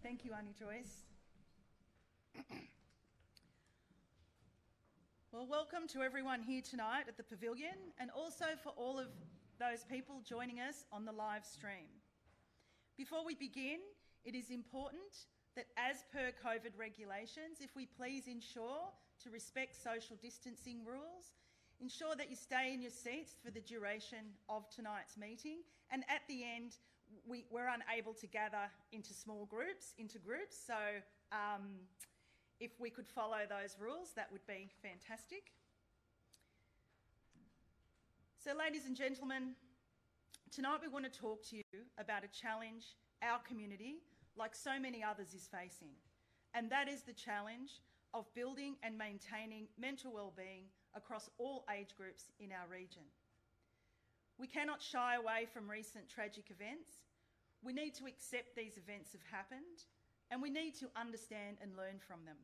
Thank you, Aunty Joyce. Well, welcome to everyone here tonight at the Pavilion, and also for all of those people joining us on the live stream. Before we begin, it is important that as per COVID regulations, if we please ensure to respect social distancing rules, ensure that you stay in your seats for the duration of tonight's meeting, and at the end, we're unable to gather into small groups, so if we could follow those rules, that would be fantastic. So, ladies and gentlemen, tonight we want to talk to you about a challenge our community, like so many others, is facing, and that is the challenge of building and maintaining mental wellbeing across all age groups in our region. We cannot shy away from recent tragic events. We need to accept these events have happened, and we need to understand and learn from them.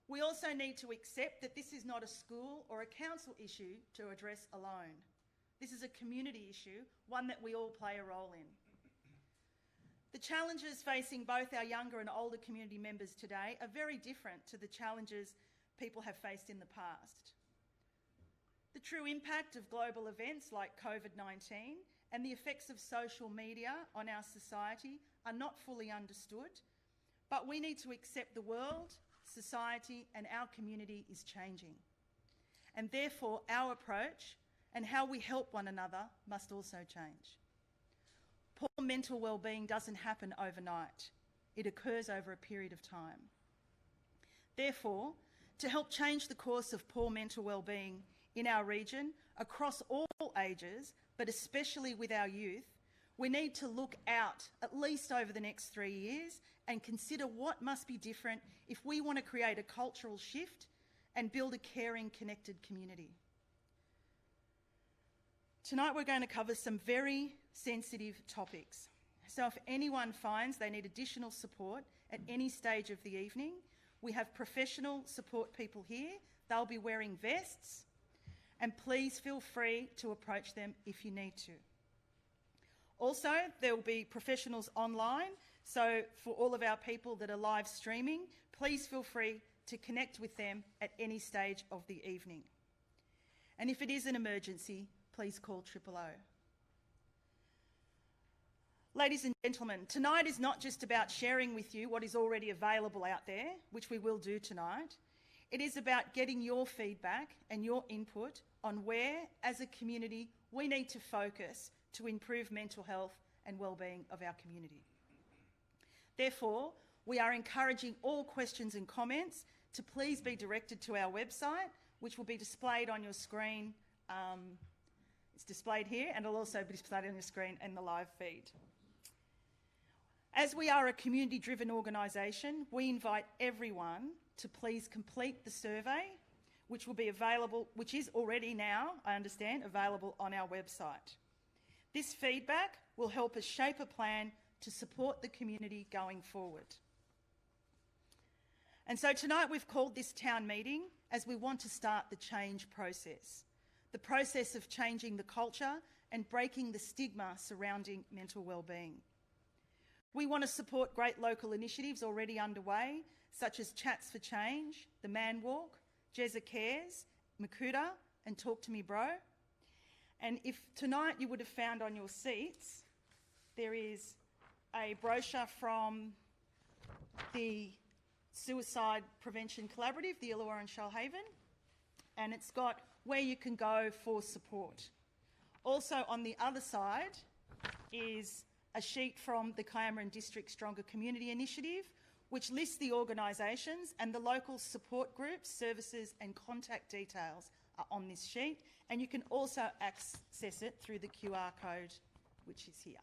We also need to accept that this is not a school or a council issue to address alone. This is a community issue, one that we all play a role in. The challenges facing both our younger and older community members today are very different to the challenges people have faced in the past. The true impact of global events like COVID-19 and the effects of social media on our society are not fully understood, but we need to accept the world, society, and our community is changing. And therefore, our approach and how we help one another must also change. Poor mental wellbeing doesn't happen overnight. It occurs over a period of time. Therefore, to help change the course of poor mental wellbeing in our region across all ages, but especially with our youth, we need to look out at least over the next 3 years and consider what must be different if we want to create a cultural shift and build a caring, connected community. Tonight we're going to cover some very sensitive topics. So if anyone finds they need additional support at any stage of the evening, we have professional support people here. They'll be wearing vests, and please feel free to approach them if you need to. Also, there will be professionals online, so for all of our people that are live streaming, please feel free to connect with them at any stage of the evening. And if it is an emergency, please call 000. Ladies and gentlemen, tonight is not just about sharing with you what is already available out there, which we will do tonight. It is about getting your feedback and your input on where, as a community, we need to focus to improve mental health and wellbeing of our community. Therefore, we are encouraging all questions and comments to please be directed to our website, which will be displayed on your screen. It's displayed here, and it'll also be displayed on your screen in the live feed. As we are a community-driven organisation, we invite everyone to please complete the survey, which will be available, which is already now, I understand, available on our website. This feedback will help us shape a plan to support the community going forward. And so tonight we've called this town meeting as we want to start the change process, the process of changing the culture and breaking the stigma surrounding mental wellbeing. We want to support great local initiatives already underway, such as Chats for Change, the Man Walk, Jezza Cares, Makuta, and Talk to Me Bro. And if tonight you would have found on your seats, there is a brochure from the Suicide Prevention Collaborative, the Illawarra and Shoalhaven, and it's got where you can go for support. Also on the other side is a sheet from the Kiama and District Stronger Community Initiative, which lists the organisations and the local support groups, services and contact details are on this sheet, and you can also access it through the QR code which is here.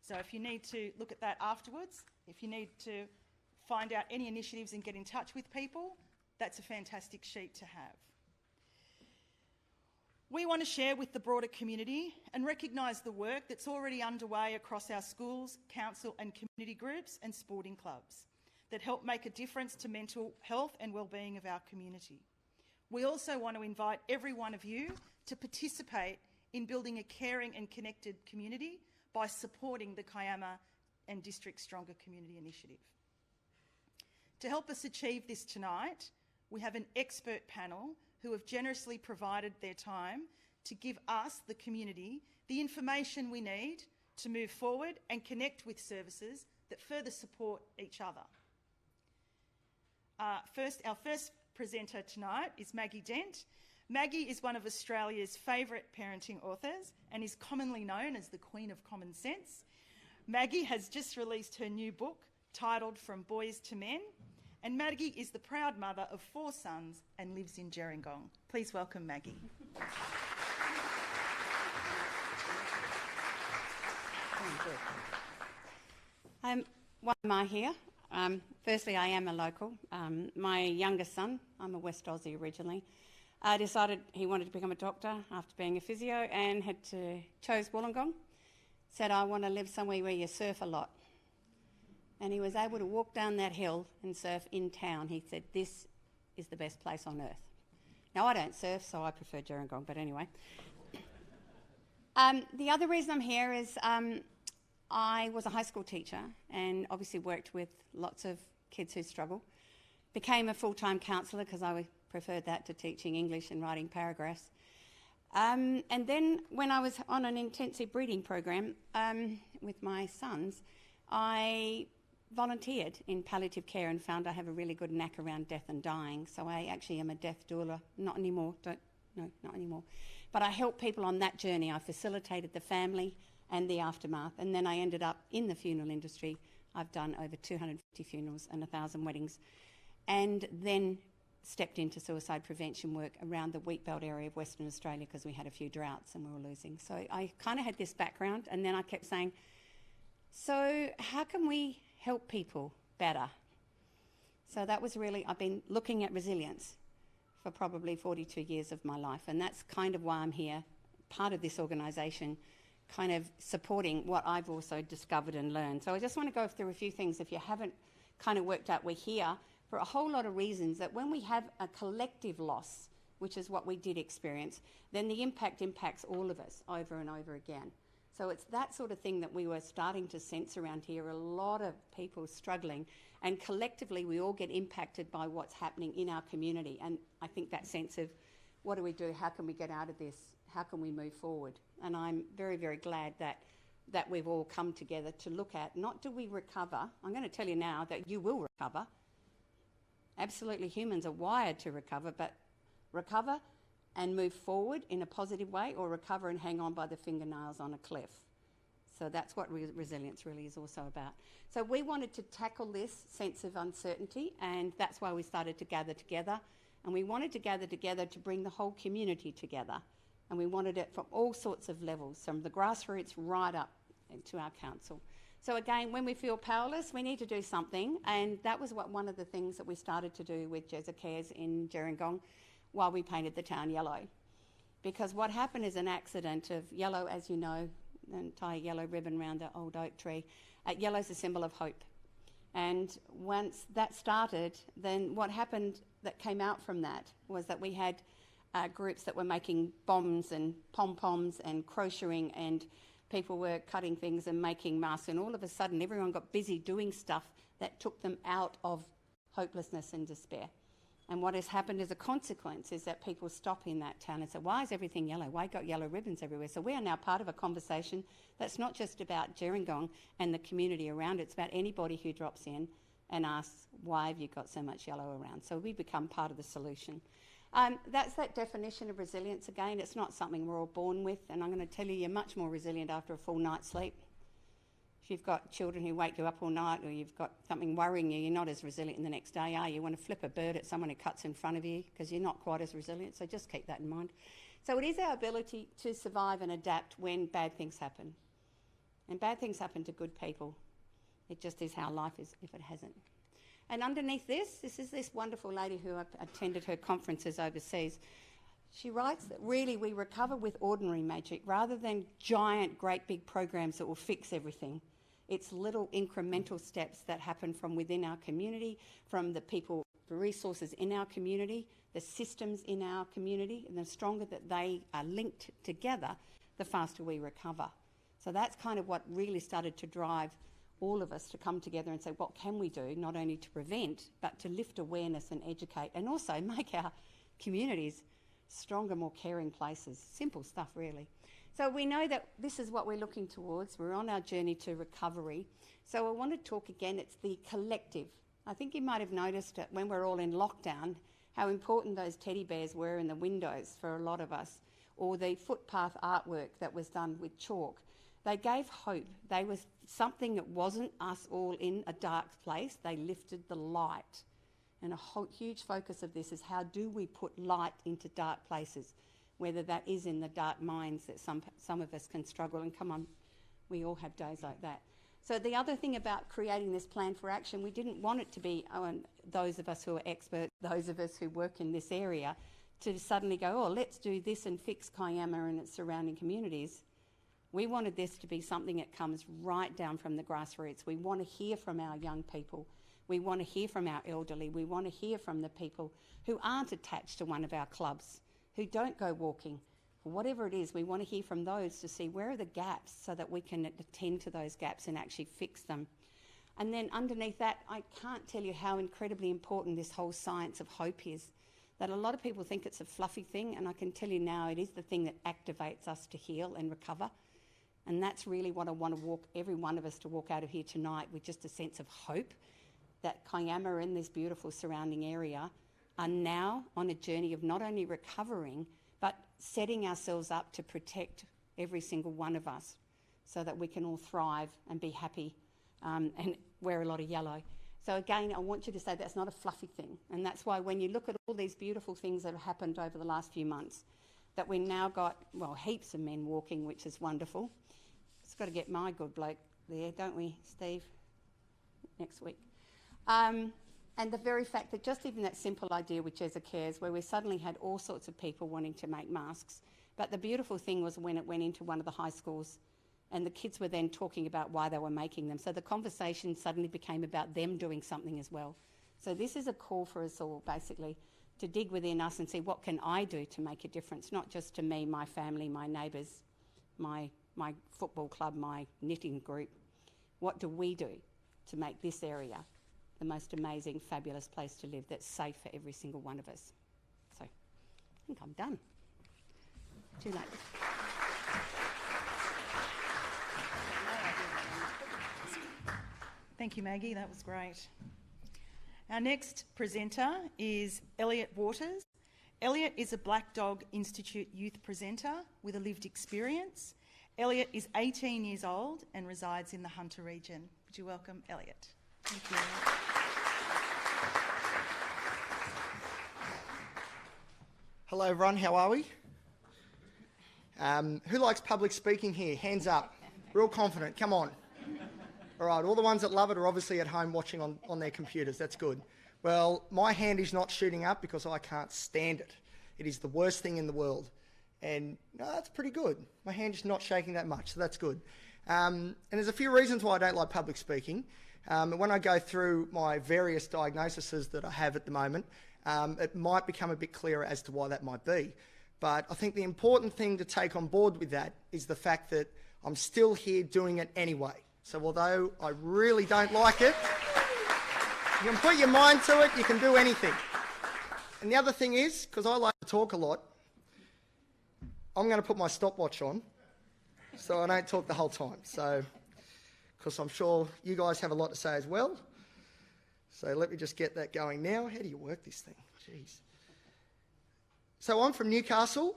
So if you need to look at that afterwards, if you need to find out any initiatives and get in touch with people, that's a fantastic sheet to have. We want to share with the broader community and recognise the work that's already underway across our schools, council and community groups and sporting clubs that help make a difference to mental health and wellbeing of our community. We also want to invite every one of you to participate in building a caring and connected community by supporting the Kiama and District Stronger Community Initiative. To help us achieve this tonight, we have an expert panel who have generously provided their time to give us, the community, the information we need to move forward and connect with services that further support each other. Our first presenter tonight is Maggie Dent. Maggie is one of Australia's favourite parenting authors and is commonly known as the Queen of Common Sense. Maggie has just released her new book titled From Boys to Men, and Maggie is the proud mother of 4 sons and lives in Gerringong. Please welcome Maggie. Why am I here? Firstly, I am a local. My youngest son, I'm a West Aussie originally, decided he wanted to become a doctor after being a physio and chose Wollongong. Said, I want to live somewhere where you surf a lot. And he was able to walk down that hill and surf in town. He said, this is the best place on earth. Now, I don't surf, so I prefer Gerringong, but anyway. The other reason I'm here is I was a high school teacher and obviously worked with lots of kids who struggle. Became a full-time counsellor because I preferred that to teaching English and writing paragraphs. And then when I was on an intensive breeding program with my sons, I volunteered in palliative care and found I have a really good knack around death and dying. So I actually am a death doula. Not anymore. Not anymore. But I help people on that journey. I facilitated the family and the aftermath. And then I ended up in the funeral industry. I've done over 250 funerals and 1,000 weddings. And then stepped into suicide prevention work around the wheatbelt area of Western Australia because we had a few droughts and we were losing. So I kind of had this background, and then I kept saying, so how can we help people better? So that was really, I've been looking at resilience for probably 42 years of my life, and that's kind of why I'm here, part of this organisation, kind of supporting what I've also discovered and learned. So I just want to go through a few things. If you haven't kind of worked out, we're here for a whole lot of reasons, that when we have a collective loss, which is what we did experience, then the impact impacts all of us over and over again. So it's that sort of thing that we were starting to sense around here, a lot of people struggling, and collectively we all get impacted by what's happening in our community. And I think that sense of, what do we do? How can we get out of this? How can we move forward? And I'm very, very glad that we've all come together to look at, not do we recover. I'm going to tell you now that you will recover. Absolutely, humans are wired to recover, but recover and move forward in a positive way, or recover and hang on by the fingernails on a cliff. So that's what resilience really is also about. So we wanted to tackle this sense of uncertainty, and that's why we started to gather together. And we wanted to gather together to bring the whole community together. And we wanted it from all sorts of levels, from the grassroots right up to our council. So again, when we feel powerless, we need to do something. And that was one of the things that we started to do with Jezza Cares in Gerringong while we painted the town yellow. Because what happened is an accident of yellow, as you know, the entire yellow ribbon around the old oak tree. Yellow's a symbol of hope. And once that started, then what happened that came out from that was that we had groups that were making bombs and pom-poms and crocheting, and people were cutting things and making masks, and all of a sudden everyone got busy doing stuff that took them out of hopelessness and despair. And what has happened as a consequence is that people stop in that town and say, why is everything yellow? Why got yellow ribbons everywhere? So we are now part of a conversation that's not just about Gerringong and the community around it. It's about anybody who drops in and asks, why have you got so much yellow around? So we become part of the solution. That's that definition of resilience again. It's not something we're all born with, and I'm going to tell you, you're much more resilient after a full night's sleep. If you've got children who wake you up all night, or you've got something worrying you, you're not as resilient the next day, are you? You want to flip a bird at someone who cuts in front of you because you're not quite as resilient, so just keep that in mind. So it is our ability to survive and adapt when bad things happen. And bad things happen to good people. It just is how life is if it hasn't. And underneath this is this wonderful lady who attended her conferences overseas. She writes that really we recover with ordinary magic rather than giant, great big programs that will fix everything. It's little incremental steps that happen from within our community, from the people, the resources in our community, the systems in our community, and the stronger that they are linked together, the faster we recover. So that's kind of what really started to drive all of us to come together and say, what can we do, not only to prevent, but to lift awareness and educate, and also make our communities stronger, more caring places. Simple stuff, really. So we know that this is what we're looking towards. We're on our journey to recovery. So I want to talk again, it's the collective. I think you might have noticed that when we're all in lockdown, how important those teddy bears were in the windows for a lot of us, or the footpath artwork that was done with chalk. They gave hope. They was something that wasn't us all in a dark place. They lifted the light. And a huge focus of this is how do we put light into dark places, whether that is in the dark minds that some of us can struggle. And come on, we all have days like that. So the other thing about creating this plan for action, we didn't want it to be those of us who are experts, those of us who work in this area, to suddenly go, oh, let's do this and fix Kiama and its surrounding communities. We wanted this to be something that comes right down from the grassroots. We want to hear from our young people. We want to hear from our elderly. We want to hear from the people who aren't attached to one of our clubs, who don't go walking. Whatever it is, we want to hear from those to see where are the gaps so that we can attend to those gaps and actually fix them. And then underneath that, I can't tell you how incredibly important this whole science of hope is. That a lot of people think it's a fluffy thing, and I can tell you now it is the thing that activates us to heal and recover. And that's really what I want to every one of us to walk out of here tonight with, just a sense of hope that Kiama and this beautiful surrounding area are now on a journey of not only recovering, but setting ourselves up to protect every single one of us so that we can all thrive and be happy and wear a lot of yellow. So again, I want you to say that's not a fluffy thing. And that's why when you look at all these beautiful things that have happened over the last few months, that we've now got, well, heaps of men walking, which is wonderful. It's got to get my good bloke there, don't we, Steve? Next week. And the very fact that just even that simple idea with Jezza Cares, where we suddenly had all sorts of people wanting to make masks. But the beautiful thing was when it went into one of the high schools and the kids were then talking about why they were making them. So the conversation suddenly became about them doing something as well. So this is a call for us all, basically, to dig within us and see what can I do to make a difference, not just to me, my family, my neighbours, my football club, my knitting group. What do we do to make this area the most amazing, fabulous place to live that's safe for every single one of us? So I think I'm done. Too late. Thank you, Maggie. That was great. Our next presenter is Elliot Waters. Elliot is a Black Dog Institute youth presenter with a lived experience. Elliot is 18 years old and resides in the Hunter region. Would you welcome Elliot? Thank you. Hello everyone, how are we? Who likes public speaking here? Hands up. Real confident, come on. All right, all the ones that love it are obviously at home watching on their computers, that's good. Well, my hand is not shooting up because I can't stand it. It is the worst thing in the world. And no, that's pretty good. My hand is not shaking that much, so that's good. And there's a few reasons why I don't like public speaking. When I go through my various diagnoses that I have at the moment, it might become a bit clearer as to why that might be. But I think the important thing to take on board with that is the fact that I'm still here doing it anyway. So although I really don't like it, you can put your mind to it, you can do anything. And the other thing is, because I like to talk a lot, I'm going to put my stopwatch on so I don't talk the whole time. So, because I'm sure you guys have a lot to say as well. So let me just get that going now. How do you work this thing? Jeez. So I'm from Newcastle,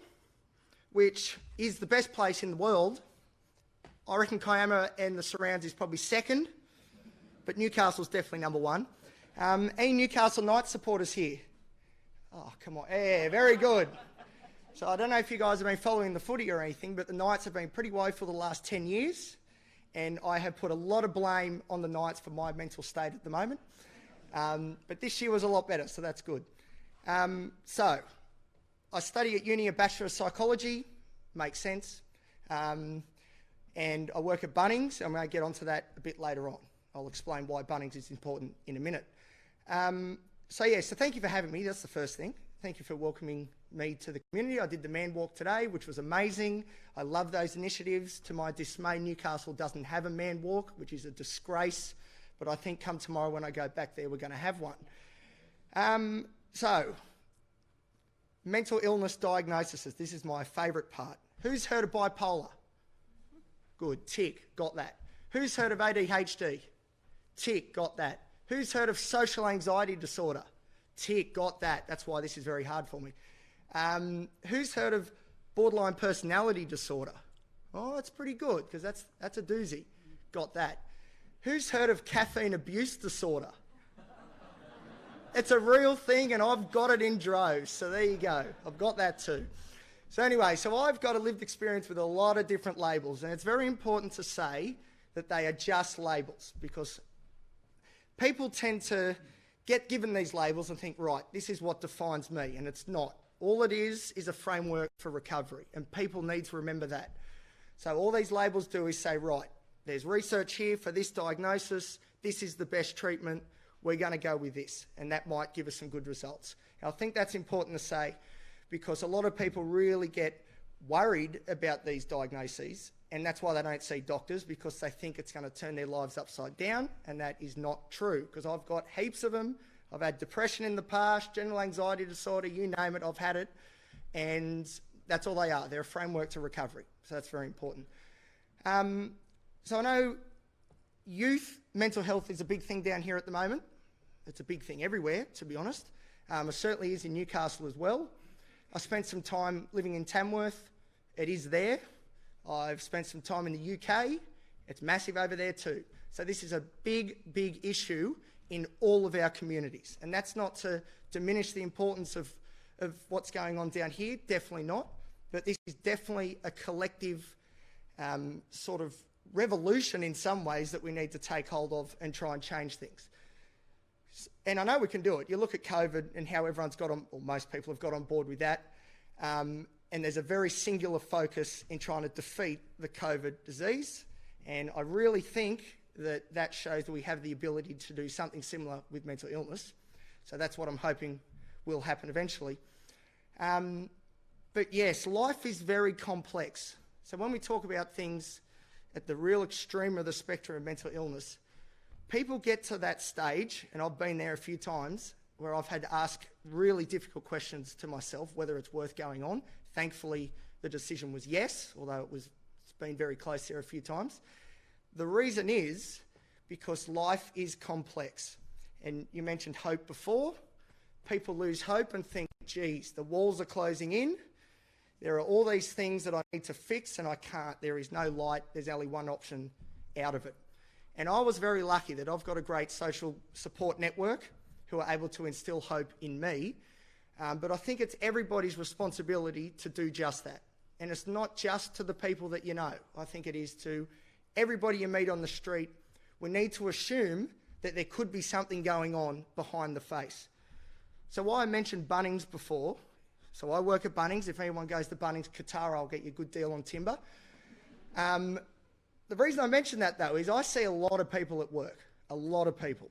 which is the best place in the world. I reckon Kiama and the surrounds is probably second, but Newcastle's definitely number one. Any Newcastle Knights supporters here? Oh, come on. Yeah, very good. So I don't know if you guys have been following the footy or anything, but the Knights have been pretty woeful the last 10 years, and I have put a lot of blame on the Knights for my mental state at the moment. But this year was a lot better, so that's good. So I study at uni a Bachelor of Psychology, makes sense. And I work at Bunnings. I'm going to get onto that a bit later on. I'll explain why Bunnings is important in a minute. So thank you for having me. That's the first thing. Thank you for welcoming me to the community. I did the Man Walk today, which was amazing. I love those initiatives. To my dismay, Newcastle doesn't have a Man Walk, which is a disgrace. But I think come tomorrow when I go back there, we're going to have one. So, mental illness diagnosis. This is my favourite part. Who's heard of bipolar? Good, tick, got that. Who's heard of ADHD? Tick, got that. Who's heard of social anxiety disorder? Tick, got that. That's why this is very hard for me. Who's heard of borderline personality disorder? Oh, that's pretty good, because that's a doozy. Got that. Who's heard of caffeine abuse disorder? It's a real thing, and I've got it in droves, so there you go. I've got that too. So anyway, so I've got a lived experience with a lot of different labels, and it's very important to say that they are just labels, because people tend to get given these labels and think, right, this is what defines me, and it's not. All it is a framework for recovery, and people need to remember that. So all these labels do is say, right, there's research here for this diagnosis, this is the best treatment, we're going to go with this, and that might give us some good results. And I think that's important to say, because a lot of people really get worried about these diagnoses, and that's why they don't see doctors, because they think it's going to turn their lives upside down, and that is not true, because I've got heaps of them. I've had depression in the past, general anxiety disorder, you name it, I've had it, and that's all they are. They're a framework to recovery, so that's very important. So I know youth mental health is a big thing down here at the moment. It's a big thing everywhere, to be honest. It certainly is in Newcastle as well. I spent some time living in Tamworth. It is there. I've spent some time in the UK. It's massive over there too. So this is a big, big issue in all of our communities. And that's not to diminish the importance of what's going on down here, definitely not. But this is definitely a collective sort of revolution in some ways that we need to take hold of and try and change things. And I know we can do it. You look at COVID and how everyone's got on, or most people have got on board with that. And there's a very singular focus in trying to defeat the COVID disease. And I really think that shows that we have the ability to do something similar with mental illness. So that's what I'm hoping will happen eventually. But yes, life is very complex. So when we talk about things at the real extreme of the spectrum of mental illness, people get to that stage, and I've been there a few times, where I've had to ask really difficult questions to myself, whether it's worth going on. Thankfully, the decision was yes, although it's been very close there a few times. The reason is because life is complex. And you mentioned hope before. People lose hope and think, geez, the walls are closing in. There are all these things that I need to fix and I can't. There is no light. There's only one option out of it. And I was very lucky that I've got a great social support network who are able to instill hope in me. But I think it's everybody's responsibility to do just that. And it's not just to the people that you know. I think it is to everybody you meet on the street. We need to assume that there could be something going on behind the face. So why I mentioned Bunnings before. So I work at Bunnings. If anyone goes to Bunnings Qatar, I'll get you a good deal on timber. The reason I mention that, though, is I see a lot of people at work, a lot of people.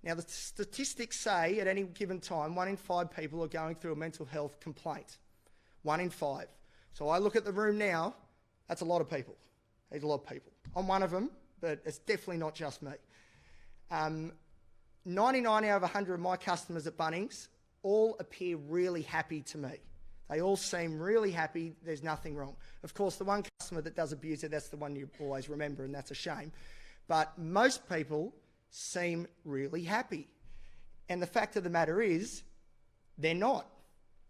Now, the statistics say at any given time, 1 in 5 people are going through a mental health complaint. 1 in 5. So I look at the room now, that's a lot of people. There's a lot of people. I'm one of them, but it's definitely not just me. 99 out of 100 of my customers at Bunnings all appear really happy to me. They all seem really happy. There's nothing wrong. Of course, the one customer that does abuse it, that's the one you always remember, and that's a shame. But most people seem really happy. And the fact of the matter is, they're not.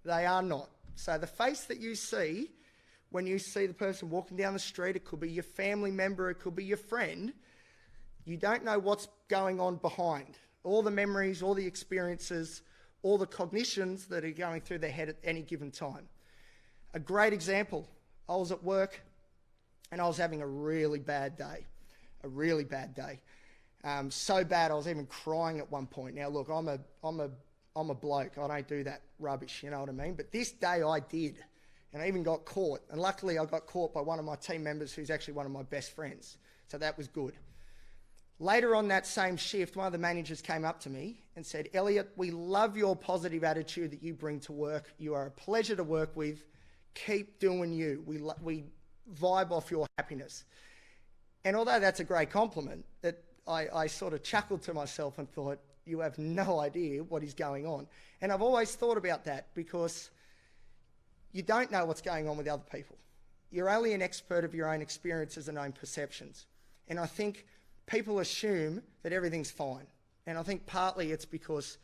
They are not. So the face that you see when you see the person walking down the street, it could be your family member, it could be your friend, you don't know what's going on behind. All the memories, all the experiences, all the cognitions that are going through their head at any given time. A great example, I was at work and I was having a really bad day. So bad I was even crying at one point. Now look, I'm a bloke, I don't do that rubbish, you know what I mean? But this day I did, and I even got caught. And luckily I got caught by one of my team members who's actually one of my best friends. So that was good. Later on that same shift, one of the managers came up to me and said, Elliot, we love your positive attitude that you bring to work. You are a pleasure to work with. Keep doing you. We vibe off your happiness. And although that's a great compliment, I sort of chuckled to myself and thought, you have no idea what is going on. And I've always thought about that because you don't know what's going on with other people. You're only an expert of your own experiences and own perceptions. And I think people assume that everything's fine. And I think partly it's because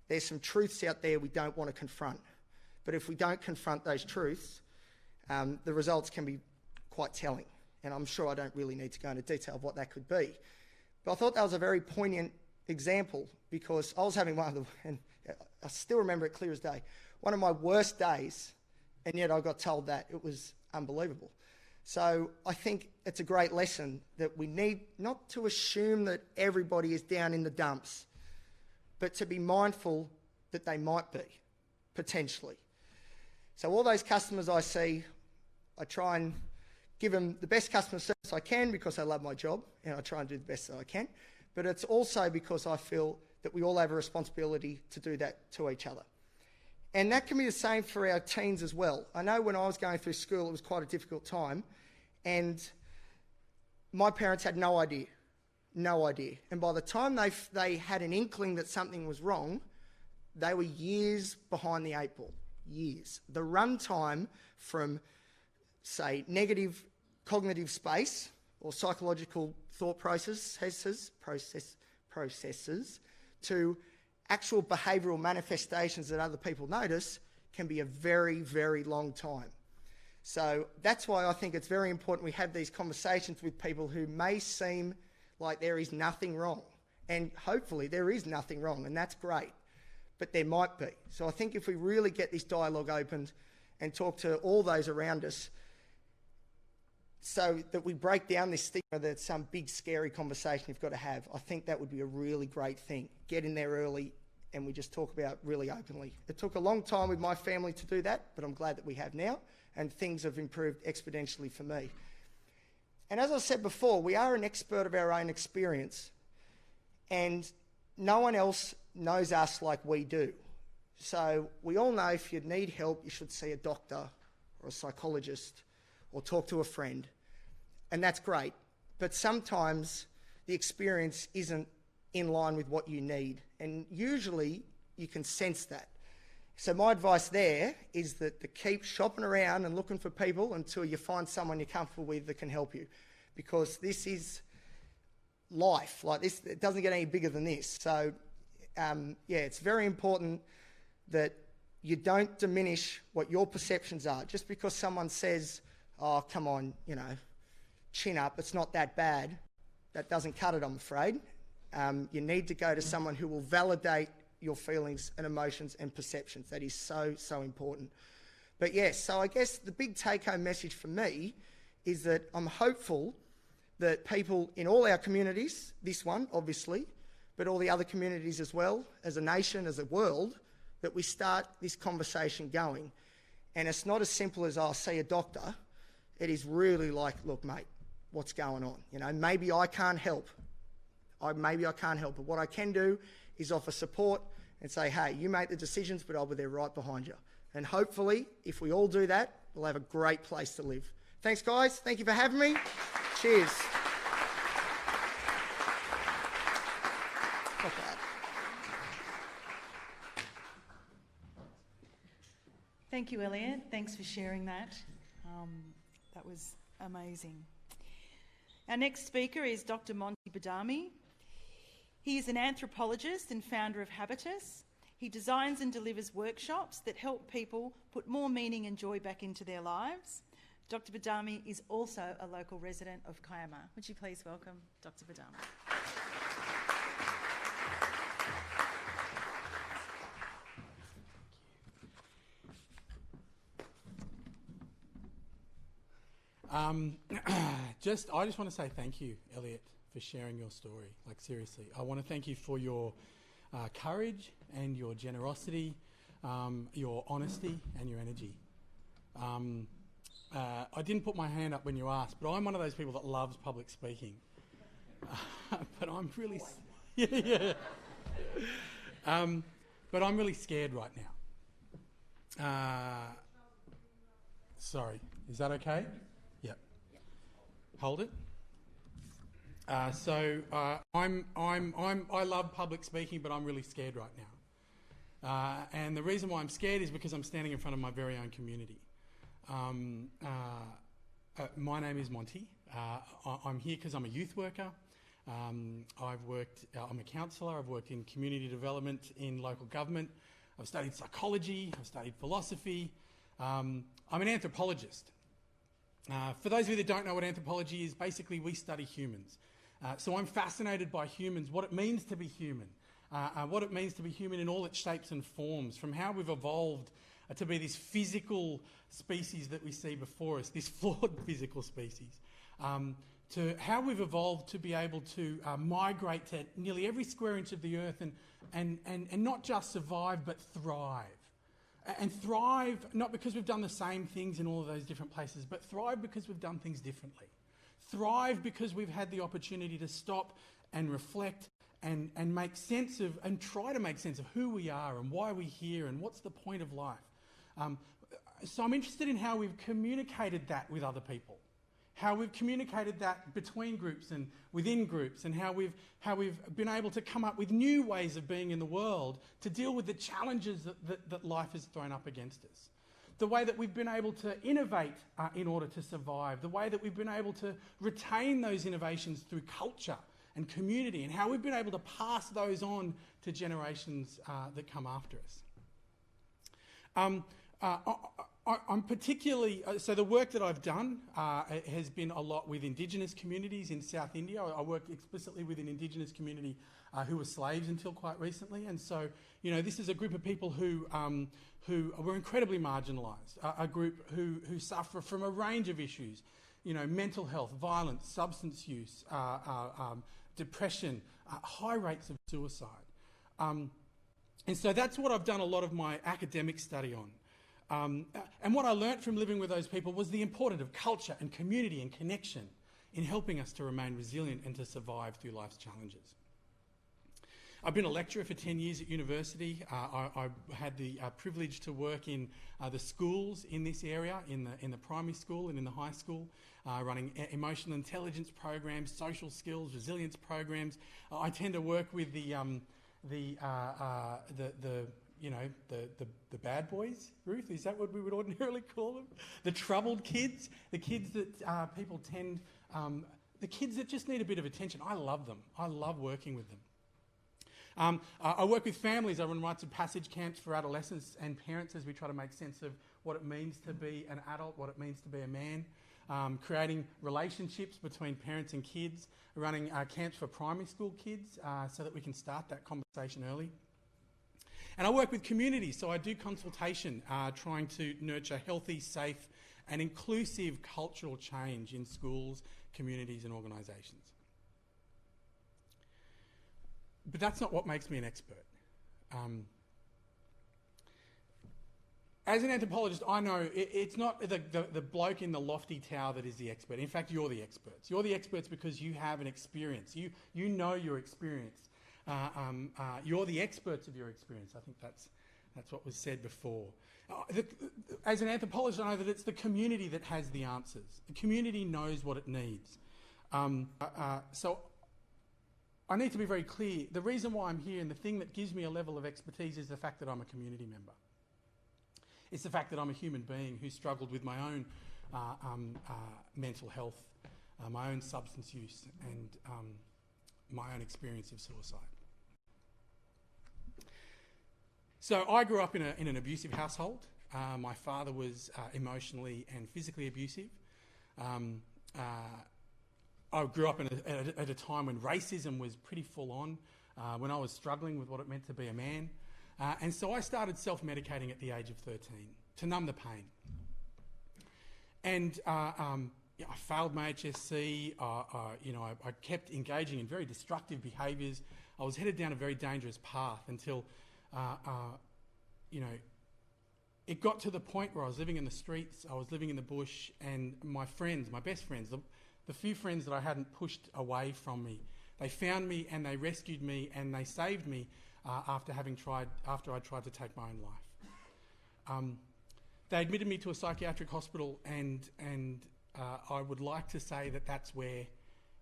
there's some truths out there we don't want to confront. But if we don't confront those truths, the results can be quite telling. And I'm sure I don't really need to go into detail of what that could be. But I thought that was a very poignant example because I was having and I still remember it clear as day, one of my worst days, and yet I got told that. It was unbelievable. So I think it's a great lesson that we need not to assume that everybody is down in the dumps, but to be mindful that they might be, potentially. So all those customers I see, I try and give them the best customer service I can because I love my job and I try and do the best that I can. But it's also because I feel that we all have a responsibility to do that to each other. And that can be the same for our teens as well. I know when I was going through school, it was quite a difficult time. And my parents had no idea. And by the time they had an inkling that something was wrong, they were years behind the eight ball. Years. The run time from, say, negative cognitive space or psychological thought processes to actual behavioural manifestations that other people notice can be a very, very long time. So that's why I think it's very important we have these conversations with people who may seem like there is nothing wrong. And hopefully there is nothing wrong, and that's great. But there might be. So I think if we really get this dialogue opened and talk to all those around us so that we break down this stigma that it's some big scary conversation you've got to have, I think that would be a really great thing. Get in there early and we just talk about really openly. It took a long time with my family to do that, but I'm glad that we have now, and things have improved exponentially for me. And as I said before, we are an expert of our own experience, and no one else knows us like we do. So we all know if you need help, you should see a doctor or a psychologist or talk to a friend, and that's great. But sometimes the experience isn't in line with what you need, and usually you can sense that. So my advice there is that to keep shopping around and looking for people until you find someone you're comfortable with that can help you, because this is life. Like this, it doesn't get any bigger than this. So it's very important that you don't diminish what your perceptions are. Just because someone says, oh, come on, chin up, it's not that bad, that doesn't cut it, I'm afraid. You need to go to someone who will validate your feelings and emotions and perceptions. That is so, so important. But yes, so I guess the big take-home message for me is that I'm hopeful that people in all our communities, this one obviously, but all the other communities as well, as a nation, as a world, that we start this conversation going. And it's not as simple as, I'll see a doctor. It is really like, look, mate, what's going on? Maybe I can't help. Maybe I can't help, but what I can do is offer support and say, hey, you make the decisions, but I'll be there right behind you. And hopefully, if we all do that, we'll have a great place to live. Thanks, guys. Thank you for having me. Cheers. Thank you, Elliot. Thanks for sharing that. That was amazing. Our next speaker is Dr. Monty Badami. He is an anthropologist and founder of Habitus. He designs and delivers workshops that help people put more meaning and joy back into their lives. Dr. Badami is also a local resident of Kiama. Would you please welcome Dr. Badami? I just want to say thank you, Elliot, for sharing your story. Like, seriously, I want to thank you for your courage and your generosity, your honesty and your energy. I didn't put my hand up when you asked, but I'm one of those people that loves public speaking. But I'm really, yeah. But I'm really scared right now. Sorry, is that okay? Yep. Hold it. I love public speaking, but I'm really scared right now. And the reason why I'm scared is because I'm standing in front of my very own community. My name is Monty. I'm here because I'm a youth worker. I'm a counsellor. I've worked in community development in local government. I've studied psychology. I've studied philosophy. I'm an anthropologist. For those of you that don't know what anthropology is, basically we study humans. So I'm fascinated by humans, what it means to be human, what it means to be human in all its shapes and forms, from how we've evolved to be this physical species that we see before us, this flawed physical species, to how we've evolved to be able to migrate to nearly every square inch of the earth and not just survive but thrive. And thrive not because we've done the same things in all of those different places, but thrive because we've done things differently. Thrive because we've had the opportunity to stop and reflect and make sense of, and try to make sense of who we are and why we're here and what's the point of life. So I'm interested in how we've communicated that with other people, how we've communicated that between groups and within groups, and how we've been able to come up with new ways of being in the world to deal with the challenges that life has thrown up against us. The way that we've been able to innovate in order to survive, the way that we've been able to retain those innovations through culture and community, and how we've been able to pass those on to generations that come after us. I'm particularly, so the work that I've done has been a lot with Indigenous communities in South India. I work explicitly with an Indigenous community who were slaves until quite recently. And so, this is a group of people who were incredibly marginalised, a group who suffer from a range of issues, mental health, violence, substance use, depression, high rates of suicide. And so that's what I've done a lot of my academic study on. And what I learnt from living with those people was the importance of culture and community and connection in helping us to remain resilient and to survive through life's challenges. I've been a lecturer for 10 years at university. I had the privilege to work in the schools in this area, in the primary school and in the high school, running emotional intelligence programs, social skills, resilience programs. I tend to work with the bad boys, Ruth, is that what we would ordinarily call them? The troubled kids, the kids that people tend, the kids that just need a bit of attention. I love them. I love working with them. I work with families. I run rites of passage camps for adolescents and parents as we try to make sense of what it means to be an adult, what it means to be a man, creating relationships between parents and kids, running camps for primary school kids so that we can start that conversation early. And I work with communities, so I do consultation, trying to nurture healthy, safe and inclusive cultural change in schools, communities and organisations. But that's not what makes me an expert. As an anthropologist, I know it's not the bloke in the lofty tower that is the expert. In fact, you're the experts. You're the experts because you have an experience. You know your experience. You're the experts of your experience. I think that's what was said before. As an anthropologist, I know that it's the community that has the answers. The community knows what it needs. So I need to be very clear. The reason why I'm here and the thing that gives me a level of expertise is the fact that I'm a community member. It's the fact that I'm a human being who struggled with my own mental health, my own substance use and my own experience of suicide. So I grew up in an abusive household. My father was emotionally and physically abusive. I grew up at a time when racism was pretty full on, when I was struggling with what it meant to be a man. And so I started self-medicating at the age of 13 to numb the pain. And I failed my HSC. I kept engaging in very destructive behaviours. I was headed down a very dangerous path until, it got to the point where I was living in the streets, I was living in the bush, and my friends, my best friends, the few friends that I hadn't pushed away from me, They found me and they rescued me and they saved me after I tried to take my own life. They admitted me to a psychiatric hospital, and I would like to say that that's where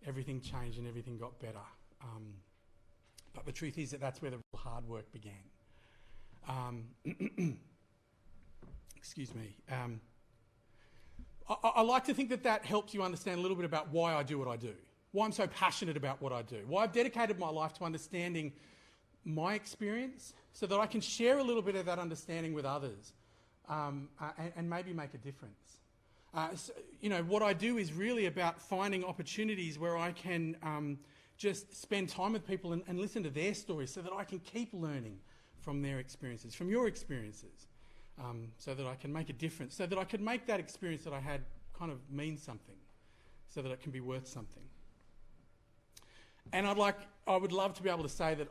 everything changed and everything got better. But the truth is that that's where the real hard work began. Excuse me. I like to think that that helps you understand a little bit about why I do what I do, why I'm so passionate about what I do, why I've dedicated my life to understanding my experience so that I can share a little bit of that understanding with others, and maybe make a difference. What I do is really about finding opportunities where I can just spend time with people and listen to their stories so that I can keep learning from their experiences, from your experiences, so that I can make a difference, so that I can make that experience that I had kind of mean something, so that it can be worth something. And I would love to be able to say that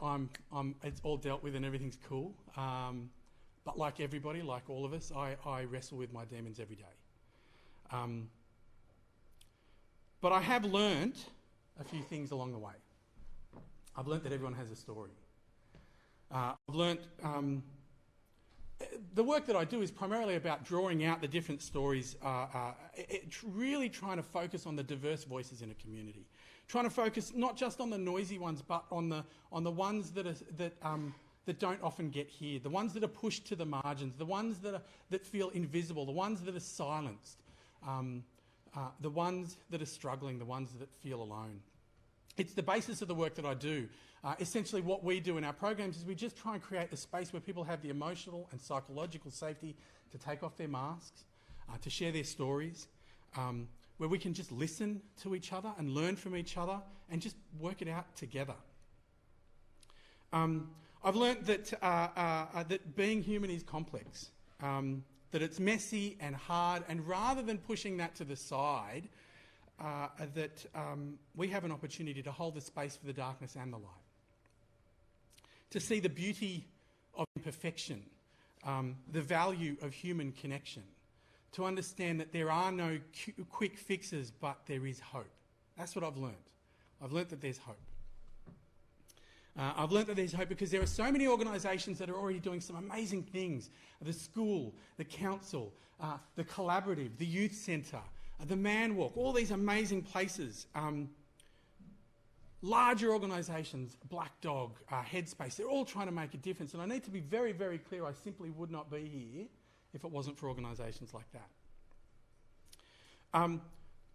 it's all dealt with and everything's cool. But like everybody, like all of us, I wrestle with my demons every day. But I have learned a few things along the way. I've learnt that everyone has a story. I've learnt the work that I do is primarily about drawing out the different stories, really trying to focus on the diverse voices in a community, trying to focus not just on the noisy ones, but on the ones that don't often get heard, the ones that are pushed to the margins, the ones that feel invisible, the ones that are silenced, the ones that are struggling, the ones that feel alone. It's the basis of the work that I do. Essentially what we do in our programs is we just try and create a space where people have the emotional and psychological safety to take off their masks, to share their stories, where we can just listen to each other and learn from each other and just work it out together. I've learnt that being human is complex, that it's messy and hard, and rather than pushing that to the side, we have an opportunity to hold the space for the darkness and the light, to see the beauty of imperfection, the value of human connection, to understand that there are no quick fixes, but there is hope. That's what I've learnt. I've learnt that there's hope. I've learnt that there's hope because there are so many organisations that are already doing some amazing things. The school, the council, the collaborative, the youth centre, the Man Walk, all these amazing places. Larger organisations, Black Dog, Headspace, they're all trying to make a difference. And I need to be very, very clear, I simply would not be here if it wasn't for organisations like that.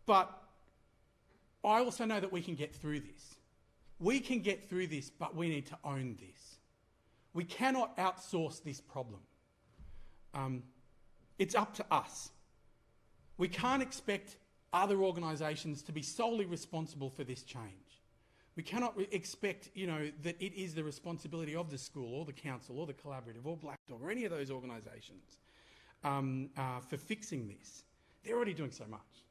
But I also know that we can get through this. We can get through this, but we need to own this. We cannot outsource this problem. It's up to us. We can't expect other organisations to be solely responsible for this change. We cannot expect, that it is the responsibility of the school or the council or the collaborative or Black Dog or any of those organisations for fixing this. They're already doing so much.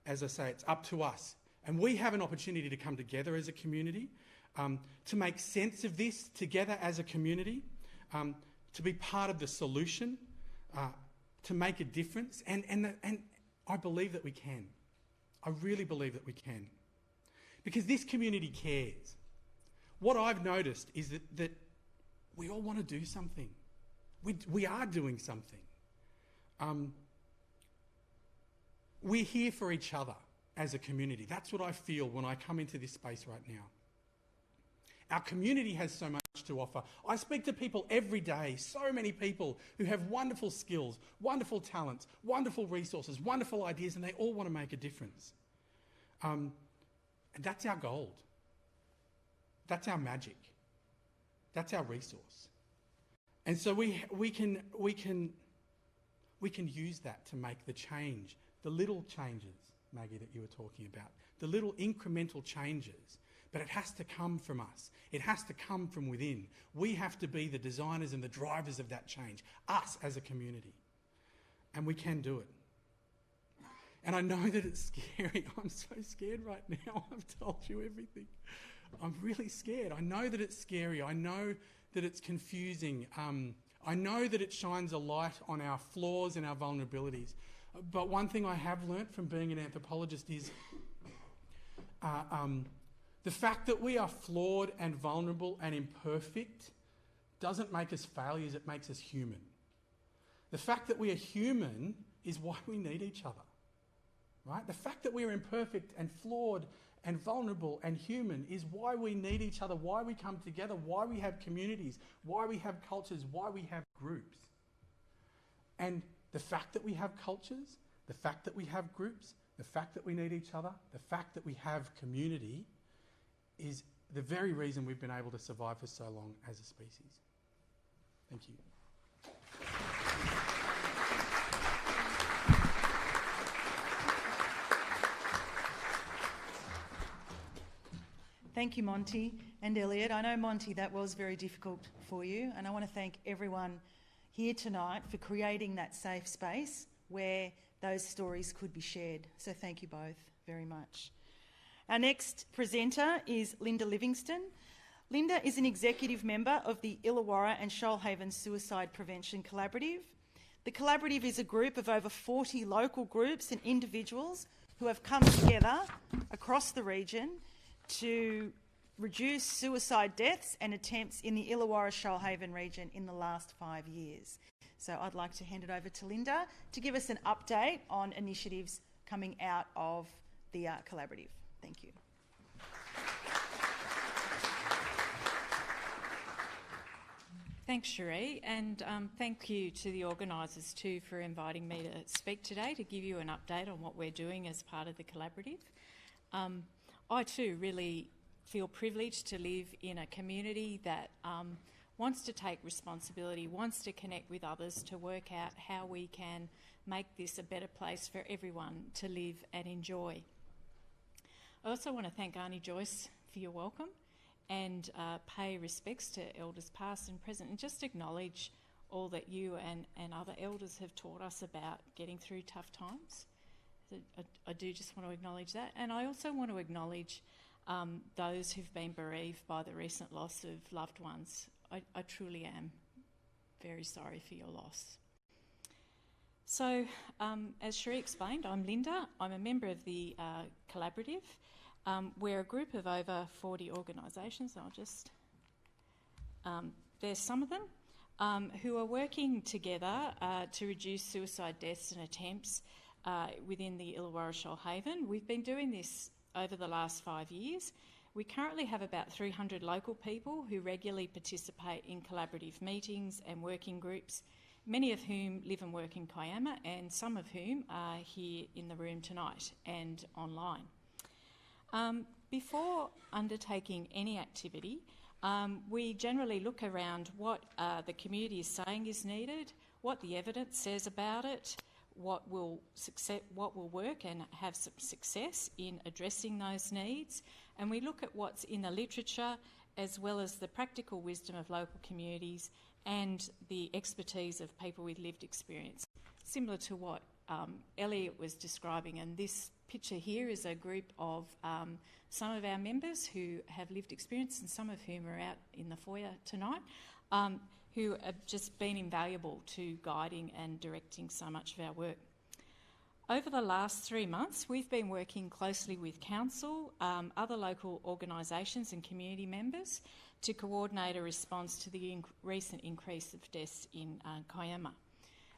As I say, it's up to us. And we have an opportunity to come together as a community, to make sense of this together as a community, to be part of the solution, to make a difference. And I believe that we can. I really believe that we can. Because this community cares. What I've noticed is that we all want to do something. We are doing something. We're here for each other as a community. That's what I feel when I come into this space right now. Our community has so much to offer. I speak to people every day, so many people who have wonderful skills, wonderful talents, wonderful resources, wonderful ideas, and they all want to make a difference. And that's our gold. That's our magic. That's our resource. And so we can use that to make the change, the little changes, Maggie, that you were talking about, the little incremental changes, but it has to come from us. It has to come from within. We have to be the designers and the drivers of that change, us as a community. And we can do it. And I know that it's scary. I'm so scared right now. I've told you everything. I'm really scared. I know that it's scary. I know that it's confusing. I know that it shines a light on our flaws and our vulnerabilities. But one thing I have learnt from being an anthropologist is the fact that we are flawed and vulnerable and imperfect doesn't make us failures, it makes us human. The fact that we are human is why we need each other, right? The fact that we are imperfect and flawed and vulnerable and human is why we need each other, why we come together, why we have communities, why we have cultures, why we have groups. And the fact that we have cultures, the fact that we have groups, the fact that we need each other, the fact that we have community is the very reason we've been able to survive for so long as a species. Thank you. Thank you, Monty and Elliot. I know, Monty, that was very difficult for you, and I want to thank everyone here tonight for creating that safe space where those stories could be shared. So thank you both very much. Our next presenter is Linda Livingston. Linda is an executive member of the Illawarra and Shoalhaven Suicide Prevention Collaborative. The collaborative is a group of over 40 local groups and individuals who have come together across the region to reduce suicide deaths and attempts in the Illawarra-Shoalhaven region in the last 5 years. So I'd like to hand it over to Linda to give us an update on initiatives coming out of the collaborative. Thank you. Thanks, Cherie, and thank you to the organisers too for inviting me to speak today to give you an update on what we're doing as part of the collaborative. I too really feel privileged to live in a community that wants to take responsibility, wants to connect with others to work out how we can make this a better place for everyone to live and enjoy. I also want to thank Aunty Joyce for your welcome and pay respects to elders past and present and just acknowledge all that you and other elders have taught us about getting through tough times. So I do just want to acknowledge that. And I also want to acknowledge those who've been bereaved by the recent loss of loved ones. I truly am very sorry for your loss. So, as Cherie explained, I'm Linda. I'm a member of the collaborative. We're a group of over 40 organisations. I'll just... there's some of them who are working together to reduce suicide deaths and attempts within the Illawarra-Shoalhaven. We've been doing this over the last 5 years. We currently have about 300 local people who regularly participate in collaborative meetings and working groups, many of whom live and work in Kiama and some of whom are here in the room tonight and online. Before undertaking any activity, we generally look around what the community is saying is needed, what the evidence says about it, what will work and have some success in addressing those needs, and we look at what's in the literature as well as the practical wisdom of local communities and the expertise of people with lived experience, similar to what Elliot was describing. And this picture here is a group of some of our members who have lived experience and some of whom are out in the foyer tonight, who have just been invaluable to guiding and directing so much of our work. Over the last 3 months, we've been working closely with council, other local organisations and community members to coordinate a response to the recent increase of deaths in Kiama.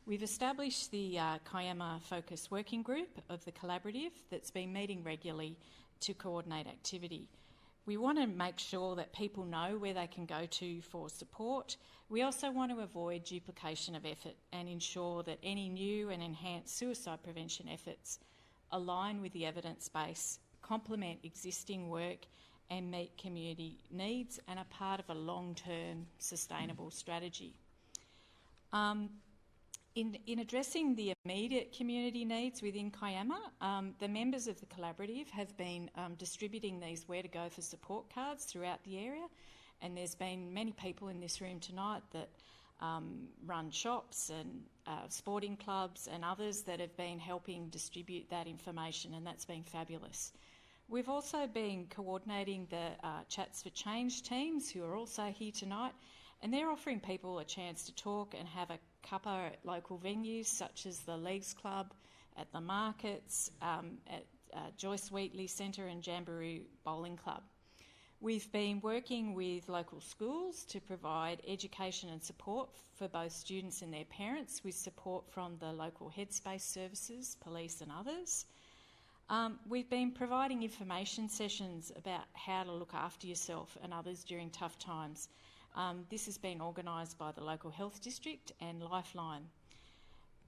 We've established the Kiama Focus Working Group of the collaborative that's been meeting regularly to coordinate activity. We want to make sure that people know where they can go to for support. We also want to avoid duplication of effort and ensure that any new and enhanced suicide prevention efforts align with the evidence base, complement existing work and meet community needs and are part of a long-term sustainable strategy. In addressing the immediate community needs within Kiama, the members of the collaborative have been distributing these where to go for support cards throughout the area, and there's been many people in this room tonight that run shops and sporting clubs and others that have been helping distribute that information, and that's been fabulous. We've also been coordinating the Chats for Change teams who are also here tonight, and they're offering people a chance to talk and have a cuppa at local venues such as the Leagues Club, at the markets, at Joyce Wheatley Centre and Jamboree Bowling Club. We've been working with local schools to provide education and support for both students and their parents, with support from the local headspace services, police and others. We've been providing information sessions about how to look after yourself and others during tough times. This has been organised by the local health district and Lifeline.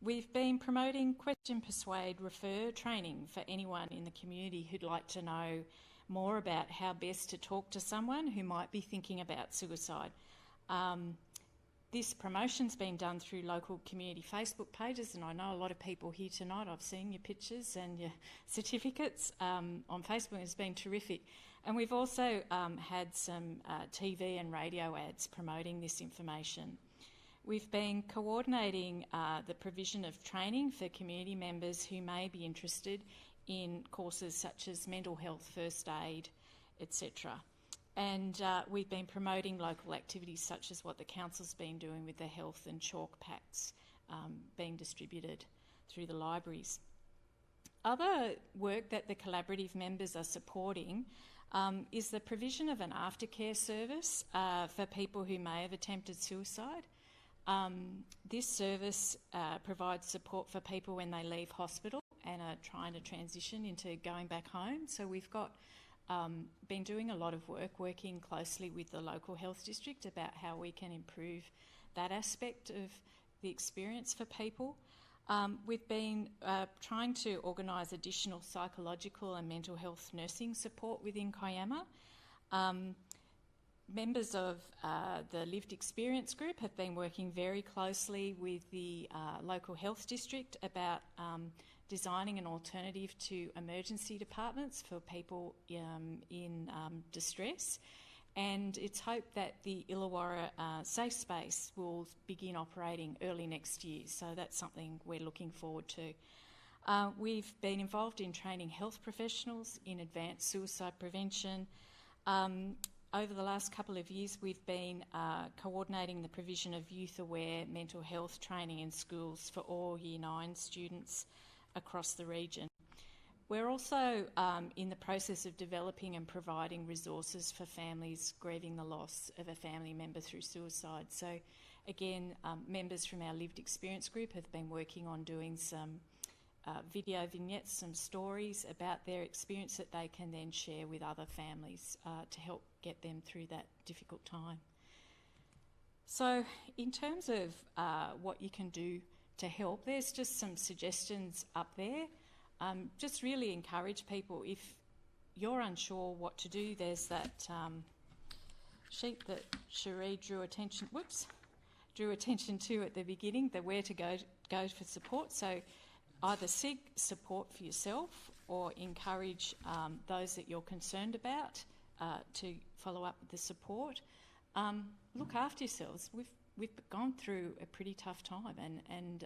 We've been promoting Question, Persuade, Refer training for anyone in the community who'd like to know more about how best to talk to someone who might be thinking about suicide. This promotion's been done through local community Facebook pages, and I know a lot of people here tonight. I've seen your pictures and your certificates on Facebook. It's been terrific. And we've also had some TV and radio ads promoting this information. We've been coordinating the provision of training for community members who may be interested in courses such as mental health, first aid, etc. And we've been promoting local activities such as what the council's been doing with the health and chalk packs being distributed through the libraries. Other work that the collaborative members are supporting is the provision of an aftercare service for people who may have attempted suicide. This service provides support for people when they leave hospital and are trying to transition into going back home. So we've got been doing a lot of work working closely with the local health district about how we can improve that aspect of the experience for people. We've been trying to organise additional psychological and mental health nursing support within Kiama. Members of the Lived Experience Group have been working very closely with the local health district about designing an alternative to emergency departments for people in distress. And it's hoped that the Illawarra Safe Space will begin operating early next year. So that's something we're looking forward to. We've been involved in training health professionals in advanced suicide prevention. Over the last couple of years, we've been coordinating the provision of youth-aware mental health training in schools for all Year 9 students across the region. We're also in the process of developing and providing resources for families grieving the loss of a family member through suicide. So again, members from our Lived Experience Group have been working on doing some video vignettes, some stories about their experience that they can then share with other families to help get them through that difficult time. So in terms of what you can do to help, there's just some suggestions up there. Just really encourage people, if you're unsure what to do, there's that sheet that Cherie drew attention to at the beginning, the where to go for support. So either seek support for yourself or encourage those that you're concerned about to follow up with the support. Look after yourselves. We've gone through a pretty tough time, and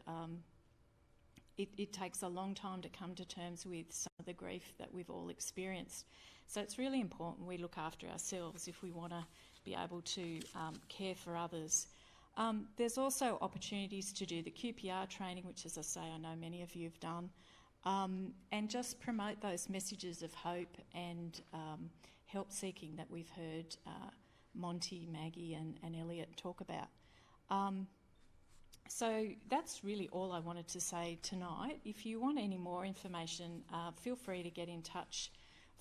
it takes a long time to come to terms with some of the grief that we've all experienced. So it's really important we look after ourselves if we want to be able to care for others. There's also opportunities to do the QPR training, which, as I say, I know many of you have done, and just promote those messages of hope and help seeking that we've heard Monty, Maggie and Elliot talk about. So that's really all I wanted to say tonight. If you want any more information, feel free to get in touch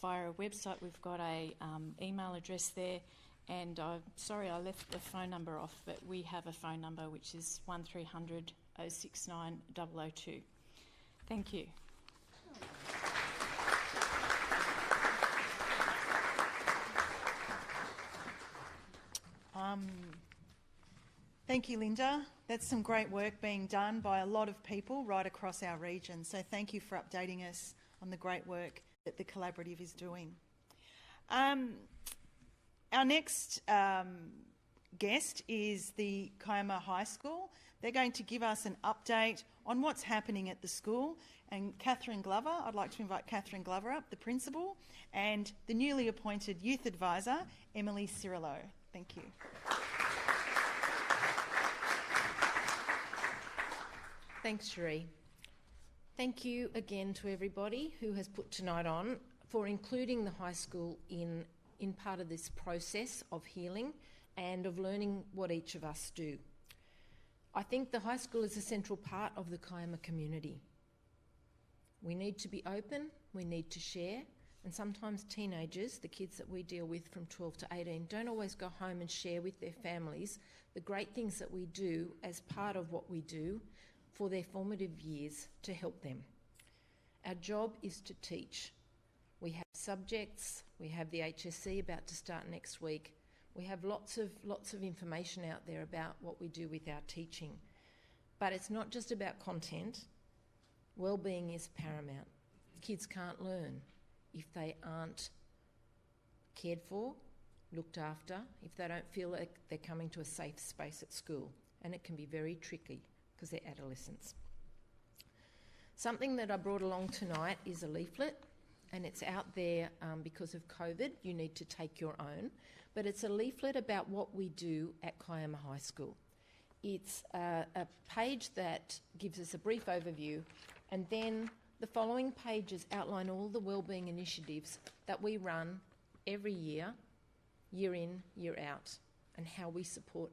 via our website. We've got a email address there, and I'm sorry I left the phone number off, but we have a phone number which is 1300 069 002. Thank you. Thank you, Linda. That's some great work being done by a lot of people right across our region. So thank you for updating us on the great work that the collaborative is doing. Our next guest is the Kiama High School. They're going to give us an update on what's happening at the school. And Catherine Glover, I'd like to invite Catherine Glover up, the principal, and the newly appointed youth advisor, Emily Cirillo. Thank you. Thanks, Cherie. Thank you again to everybody who has put tonight on for including the high school in part of this process of healing and of learning what each of us do. I think the high school is a central part of the Kiama community. We need to be open, we need to share, and sometimes teenagers, the kids that we deal with from 12 to 18, don't always go home and share with their families the great things that we do as part of what we do for their formative years to help them. Our job is to teach. We have subjects, we have the HSC about to start next week. We have lots of information out there about what we do with our teaching. But it's not just about content. Wellbeing is paramount. Kids can't learn if they aren't cared for, looked after, if they don't feel like they're coming to a safe space at school. And it can be very tricky because they're adolescents. Something that I brought along tonight is a leaflet, and it's out there because of COVID. You need to take your own. But it's a leaflet about what we do at Kiama High School. It's a page that gives us a brief overview, and then the following pages outline all the wellbeing initiatives that we run every year, year in, year out, and how we support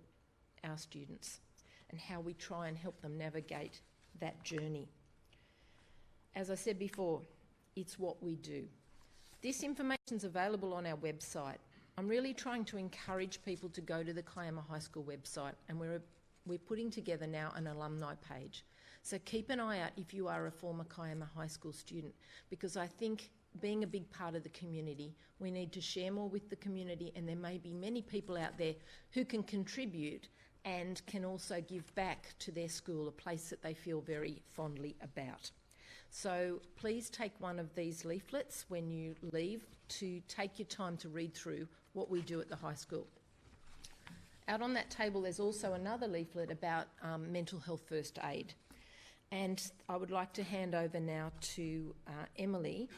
our students and how we try and help them navigate that journey. As I said before, it's what we do. This information is available on our website. I'm really trying to encourage people to go to the Kiama High School website, and we're putting together now an alumni page. So keep an eye out if you are a former Kiama High School student, because I think being a big part of the community, we need to share more with the community, and there may be many people out there who can contribute and can also give back to their school, a place that they feel very fondly about. So please take one of these leaflets when you leave to take your time to read through what we do at the high school. Out on that table there's also another leaflet about mental health first aid. And I would like to hand over now to Emily.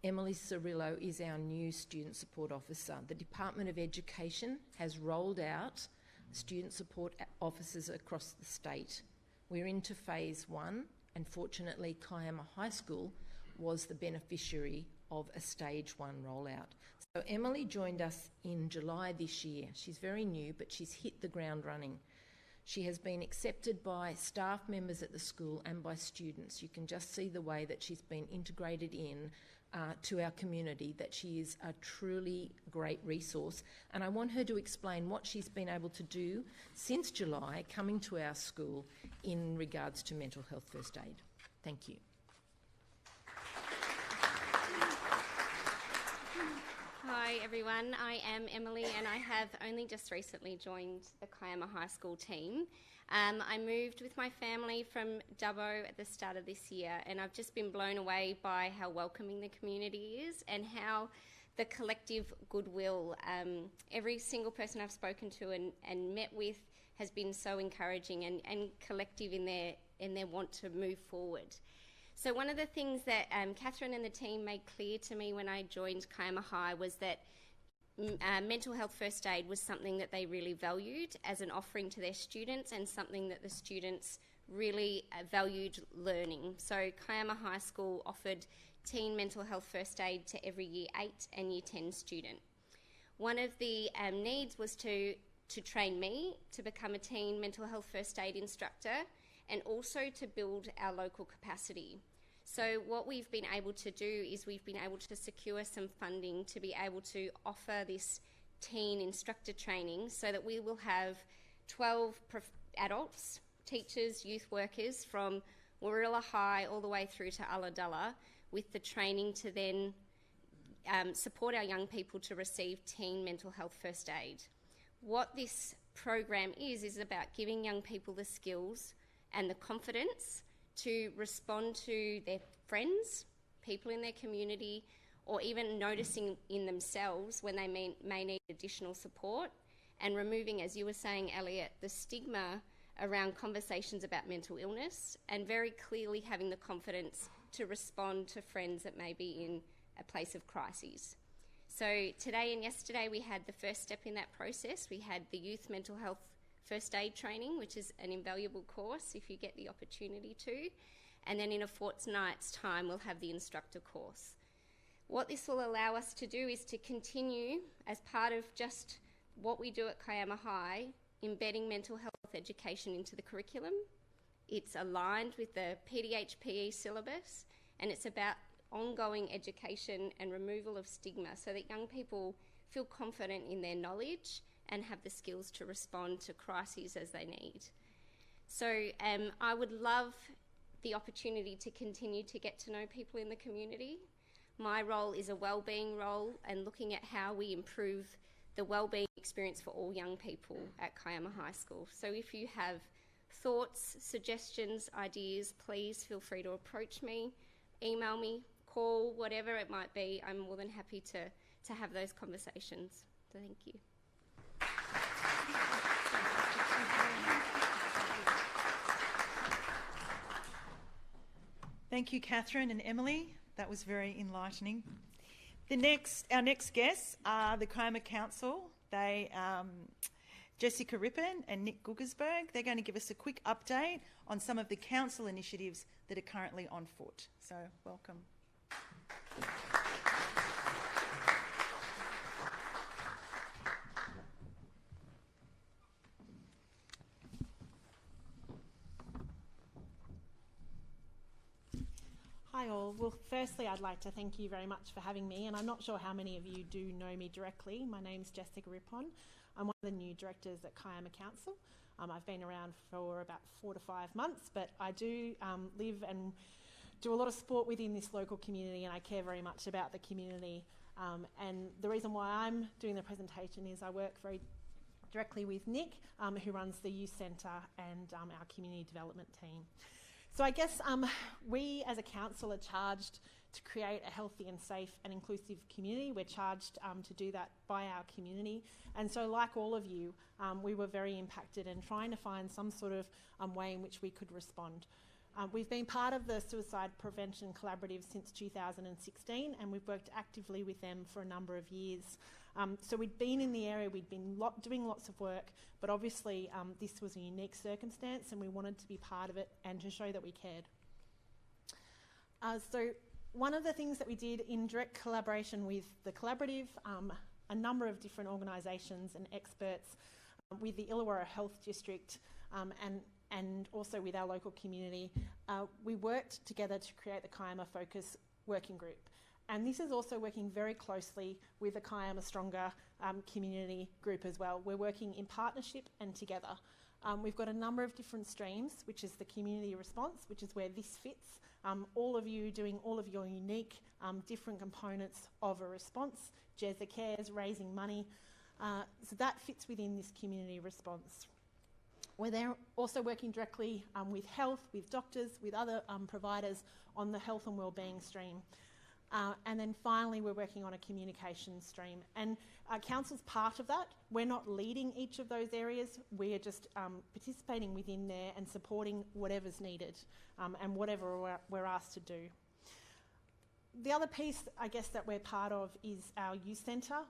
Emily Cirillo is our new Student Support Officer. The Department of Education has rolled out student support officers across the state. We're into phase 1, and fortunately Kiama High School was the beneficiary of a stage 1 rollout. So Emily joined us in July this year. She's very new, but she's hit the ground running. She has been accepted by staff members at the school and by students. You can just see the way that she's been integrated in to our community, that she is a truly great resource. And I want her to explain what she's been able to do since July coming to our school in regards to mental health first aid. Thank you. Hi everyone, I am Emily and I have only just recently joined the Kiama High School team. I moved with my family from Dubbo at the start of this year, and I've just been blown away by how welcoming the community is and how the collective goodwill, every single person I've spoken to and met with has been so encouraging and collective in their want to move forward. So one of the things that Catherine and the team made clear to me when I joined Kiama High was that mental health first aid was something that they really valued as an offering to their students and something that the students really valued learning. So Kiama High School offered teen mental health first aid to every Year 8 and Year 10 student. One of the needs was to train me to become a teen mental health first aid instructor and also to build our local capacity. So what we've been able to do is we've been able to secure some funding to be able to offer this teen instructor training so that we will have 12 adults, teachers, youth workers from Warilla High all the way through to Ulladulla with the training to then support our young people to receive teen mental health first aid. What this program is about giving young people the skills and the confidence to respond to their friends, people in their community, or even noticing in themselves when they may need additional support, and removing, as you were saying, Elliot, the stigma around conversations about mental illness, and very clearly having the confidence to respond to friends that may be in a place of crises. So today and yesterday we had the first step in that process. We had the youth mental health first aid training, which is an invaluable course if you get the opportunity to. and then in a fortnight's time we'll have the instructor course. What this will allow us to do is to continue, as part of just what we do at Kiama High, embedding mental health education into the curriculum. It's aligned with the PDHPE syllabus, and it's about ongoing education and removal of stigma so that young people feel confident in their knowledge and have the skills to respond to crises as they need. So I would love the opportunity to continue to get to know people in the community. My role is a wellbeing role and looking at how we improve the wellbeing experience for all young people at Kiama High School. So if you have thoughts, suggestions, ideas, please feel free to approach me, email me, call, whatever it might be. I'm more than happy to have those conversations. So thank you. Thank you, Catherine and Emily. That was very enlightening. Our next guests are the Kiama Council. Jessica Rippon and Nick Guggersberg. They're going to give us a quick update on some of the council initiatives that are currently on foot. So, welcome. Hi all. Well, firstly, I'd like to thank you very much for having me, and I'm not sure how many of you do know me directly. My name's Jessica Rippon. I'm one of the new directors at Kiama Council. I've been around for about 4 to 5 months, but I do live and do a lot of sport within this local community, and I care very much about the community. And the reason why I'm doing the presentation is I work very directly with Nick, who runs the youth centre and our community development team. So I guess we as a council are charged to create a healthy and safe and inclusive community. We're charged to do that by our community. And so like all of you, we were very impacted in trying to find some sort of way in which we could respond. We've been part of the Suicide Prevention Collaborative since 2016, and we've worked actively with them for a number of years. So we'd been in the area, we'd been doing lots of work, but obviously this was a unique circumstance and we wanted to be part of it and to show that we cared. So one of the things that we did in direct collaboration with the collaborative, a number of different organisations and experts, with the Illawarra Health District and also with our local community, we worked together to create the Kiama Focus Working Group. And this is also working very closely with the Kiama Stronger community group as well. We're working in partnership and together. We've got a number of different streams, which is the community response, which is where this fits. All of you doing all of your unique different components of a response. Jezza Cares, raising money. So that fits within this community response. We're there also working directly with health, with doctors, with other providers on the health and wellbeing stream. And then finally, we're working on a communication stream. And Council's part of that. We're not leading each of those areas. We're just participating within there and supporting whatever's needed and whatever we're asked to do. The other piece, I guess, that we're part of is our youth centre.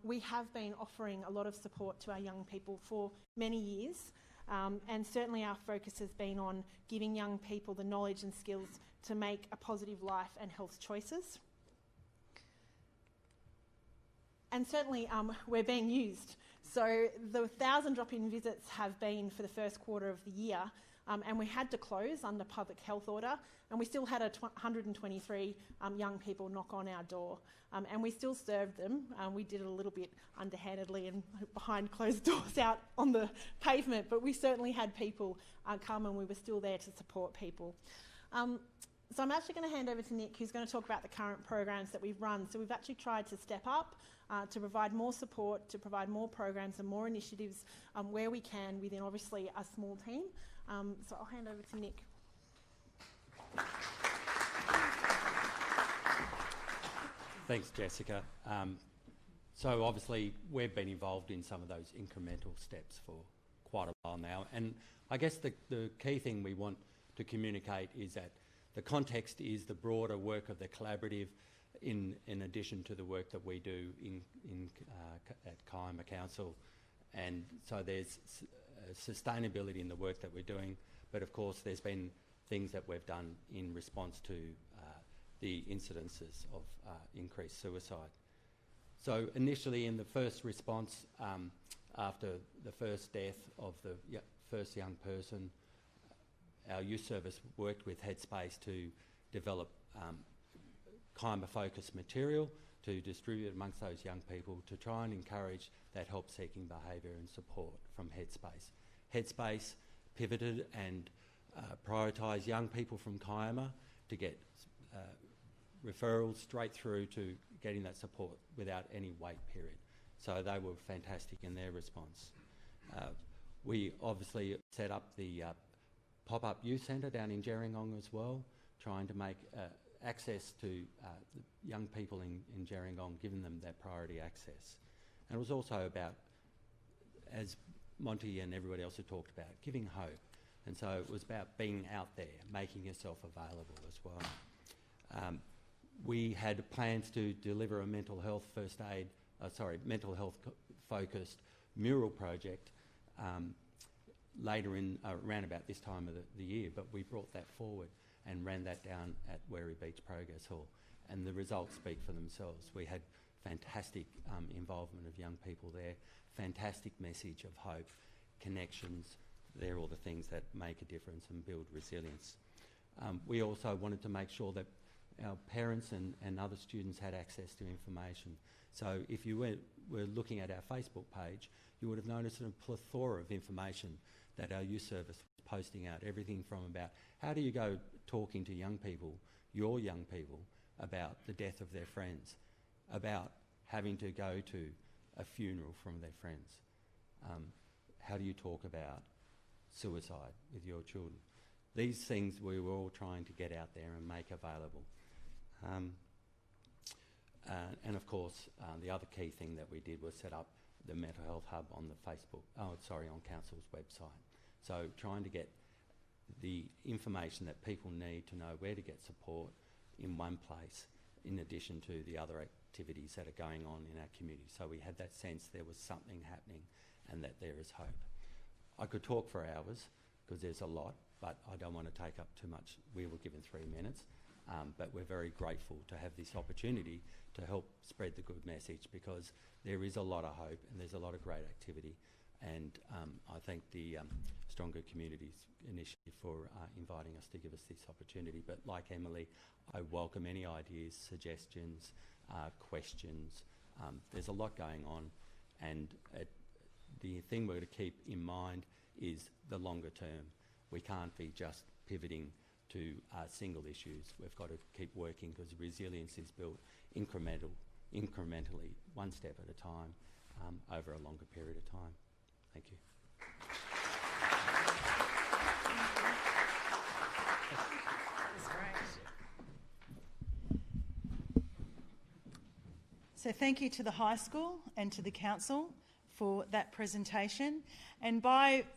We have been offering a lot of support to our young people for many years. And certainly our focus has been on giving young people the knowledge and skills to make a positive life and health choices. And certainly we're being used. So the 1,000 drop-in visits have been for the first quarter of the year, and we had to close under public health order, and we still had 123 young people knock on our door, and we still served them. We did it a little bit underhandedly and behind closed doors out on the pavement, but we certainly had people come, and we were still there to support people. So I'm actually going to hand over to Nick, who's going to talk about the current programs that we've run. So we've actually tried to step up, to provide more support, to provide more programs and more initiatives where we can within obviously a small team. So I'll hand over to Nick. Thanks, Jessica. So obviously we've been involved in some of those incremental steps for quite a while now, and I guess the key thing we want to communicate is that the context is the broader work of the collaborative in addition to the work that we do at Kiama Council. And so there's sustainability in the work that we're doing, but of course there's been things that we've done in response to the incidences of increased suicide. So initially in the first response, after the first death of the first young person, our youth service worked with Headspace to develop Kiama-focused material to distribute amongst those young people to try and encourage that help-seeking behaviour and support from Headspace. Headspace pivoted and prioritised young people from Kiama to get referrals straight through to getting that support without any wait period. So they were fantastic in their response. We obviously set up the pop-up youth centre down in Gerringong as well, trying to make access to the young people in Gerringong, giving them that priority access. And it was also about, as Monty and everybody else had talked about, giving hope. And so it was about being out there, making yourself available as well. We had plans to deliver a mental health mental health focused mural project later in around about this time of the year, but we brought that forward and ran that down at Werry Beach Progress Hall, and the results speak for themselves. We had fantastic involvement of young people there, fantastic message of hope, connections. They're all the things that make a difference and build resilience. We also wanted to make sure that our parents and other students had access to information. So if you were looking at our Facebook page, you would have noticed a plethora of information that our youth service was posting out, everything from about how do you go talking to young people, your young people, about the death of their friends, about having to go to a funeral from their friends. How do you talk about suicide with your children? These things we were all trying to get out there and make available. And of course, the other key thing that we did was set up the mental health hub on the on Council's website. So trying to get the information that people need to know where to get support in one place, in addition to the other activities that are going on in our community. So we had that sense there was something happening and that there is hope. I could talk for hours because there's a lot, but I don't want to take up too much. We were given 3 minutes. But we're very grateful to have this opportunity to help spread the good message, because there is a lot of hope and there's a lot of great activity. And I thank the Stronger Communities Initiative for inviting us to give us this opportunity. But like Emily, I welcome any ideas, suggestions, questions. There's a lot going on, and the thing we're going to keep in mind is the longer term. We can't be just pivoting to single issues. We've got to keep working, because resilience is built incrementally, one step at a time, over a longer period of time. Thank you. That's great. So thank you to the high school and to the council for that presentation. And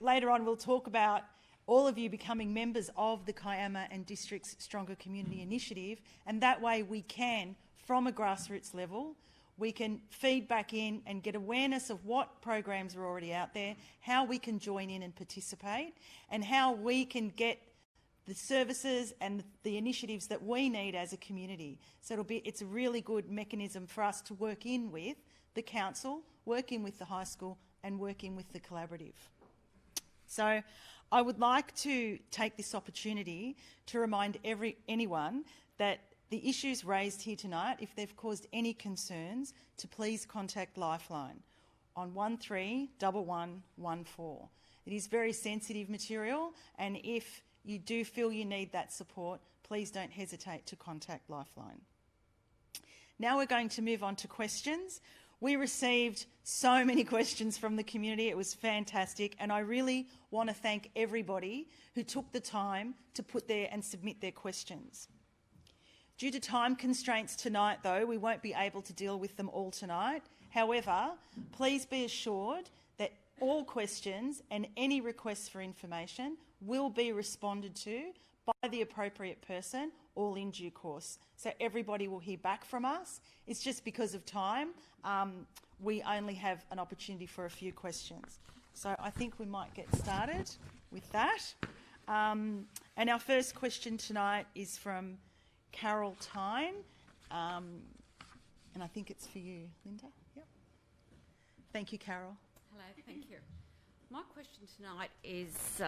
later on we'll talk about all of you becoming members of the Kiama and District's Stronger Community Initiative, and that way we can, from a grassroots level, we can feed back in and get awareness of what programs are already out there, how we can join in and participate, and how we can get the services and the initiatives that we need as a community. So it's a really good mechanism for us to work in with the council, work in with the high school, and working with the collaborative. So I would like to take this opportunity to remind anyone that the issues raised here tonight, if they've caused any concerns, to please contact Lifeline on 131114. It is very sensitive material, and if you do feel you need that support, please don't hesitate to contact Lifeline. Now we're going to move on to questions. We received so many questions from the community. It was fantastic, and I really want to thank everybody who took the time to put there and submit their questions. Due to time constraints tonight, though, we won't be able to deal with them all tonight. However, please be assured that all questions and any requests for information will be responded to by the appropriate person, all in due course. So everybody will hear back from us. It's just because of time, we only have an opportunity for a few questions. So I think we might get started with that. And our first question tonight is from Carol Tyne, and I think it's for you, Linda. Yep. Thank you, Carol. Hello, thank you. My question tonight is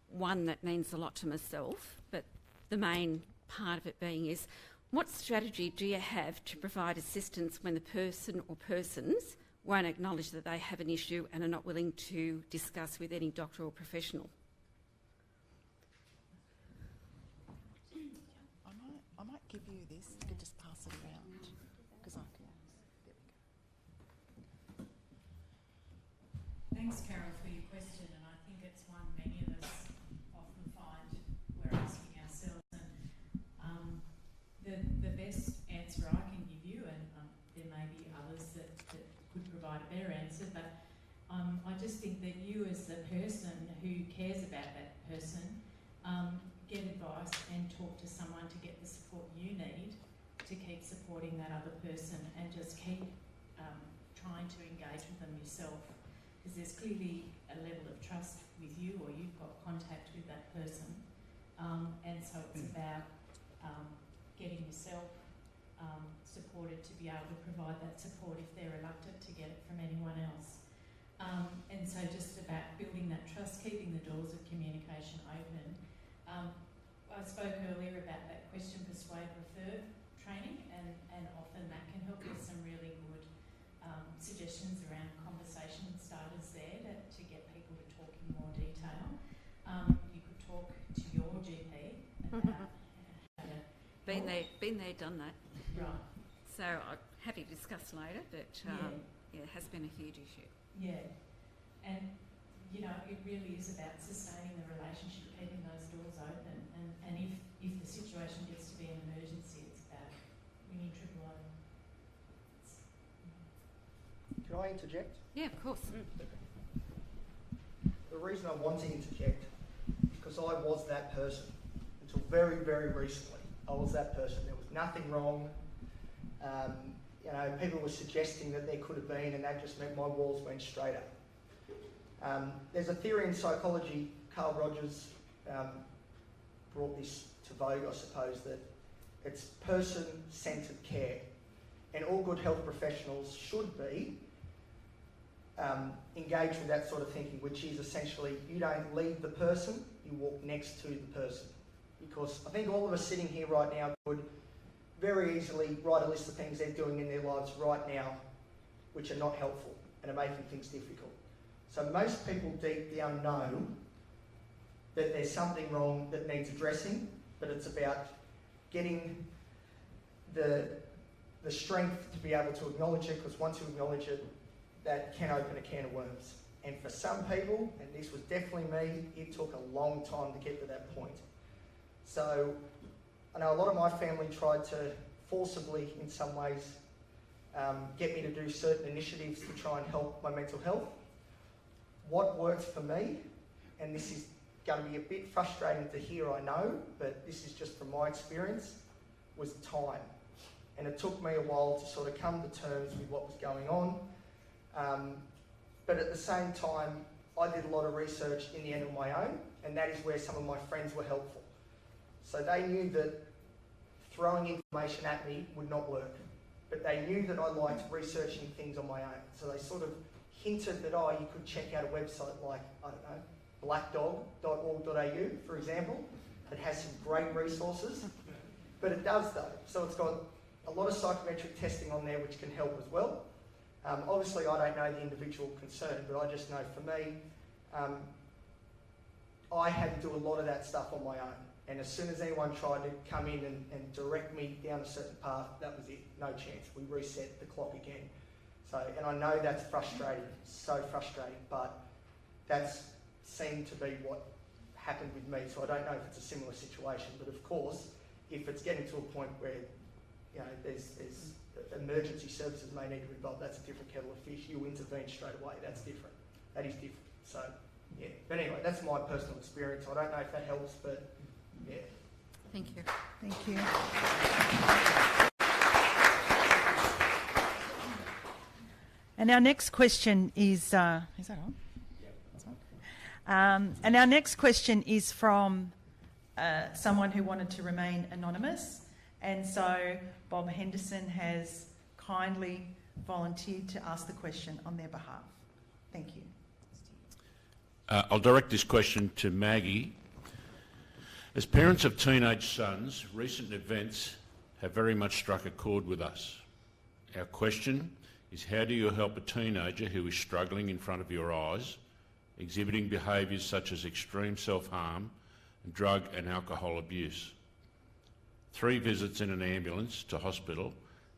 one that means a lot to myself, but the main part of it being is, what strategy do you have to provide assistance when the person or persons won't acknowledge that they have an issue and are not willing to discuss with any doctor or professional? I might give you this. You could just pass it around because I can. There we go. Thanks, Carol, for your question, and I think it's one many of us often find we're asking ourselves. And the best answer I can give you, and there may be others that could provide a better answer, but I just think that you as the person who cares about that person, get advice and talk to someone to get the support you need to keep supporting that other person, and just keep trying to engage with them yourself, because there's clearly a level of trust with you, or you've got contact with that person, and so it's about getting yourself supported to be able to provide that support if they're reluctant to get it from anyone else. And so just about building that trust, keeping the doors of communication open. I spoke earlier about that question, persuade, refer training, and often that can help with some really good suggestions around conversation starters there to get people to talk in more detail. You could talk to your GP about how to... Been there, done that. Right. So I'm happy to discuss later, but it has been a huge issue. Yeah. And, you know, it really is about sustaining the relationship, keeping those doors open. And if the situation gets to be an emergency, it's about ringing 999. Can I interject? Yeah, of course. The reason I want to interject is because I was that person until very, very recently. I was that person. There was nothing wrong. You know, people were suggesting that there could have been, and that just meant my walls went straight up. There's a theory in psychology, Carl Rogers brought this to vogue, I suppose, that it's person-centred care. And all good health professionals should be engaged with that sort of thinking, which is essentially you don't lead the person, you walk next to the person. Because I think all of us sitting here right now could very easily write a list of things they're doing in their lives right now which are not helpful and are making things difficult. So most people deep down know that there's something wrong that needs addressing, but it's about getting the strength to be able to acknowledge it, because once you acknowledge it, that can open a can of worms. And for some people, and this was definitely me, it took a long time to get to that point. So I know a lot of my family tried to forcibly, in some ways, get me to do certain initiatives to try and help my mental health. What worked for me, and this is going to be a bit frustrating to hear, I know, but this is just from my experience, was time. And it took me a while to sort of come to terms with what was going on. But at the same time, I did a lot of research in the end on my own, and that is where some of my friends were helpful. So they knew that throwing information at me would not work, but they knew that I liked researching things on my own. So they sort of hinted that, oh, you could check out a website like, I don't know, blackdog.org.au, for example, that has some great resources. But it does though. So it's got a lot of psychometric testing on there which can help as well. Obviously I don't know the individual concerned, but I just know for me, I had to do a lot of that stuff on my own. And as soon as anyone tried to come in and direct me down a certain path, that was it, no chance. We reset the clock again. So, and I know that's frustrating, so frustrating, but that's seemed to be what happened with me. So I don't know if it's a similar situation, but of course, if it's getting to a point where, you know, there's emergency services may need to be involved, that's a different kettle of fish. You intervene straight away, that's different. That is different. So, yeah. But anyway, that's my personal experience. I don't know if that helps, but yeah. Thank you. Thank you. And our next question is that on? Yep. And our next question is from someone who wanted to remain anonymous. And so Bob Henderson has kindly volunteered to ask the question on their behalf. Thank you. I'll direct this question to Maggie. As parents of teenage sons, recent events have very much struck a chord with us. Our question is, how do you help a teenager who is struggling in front of your eyes, exhibiting behaviours such as extreme self-harm and drug and alcohol abuse? 3 visits in an ambulance to hospital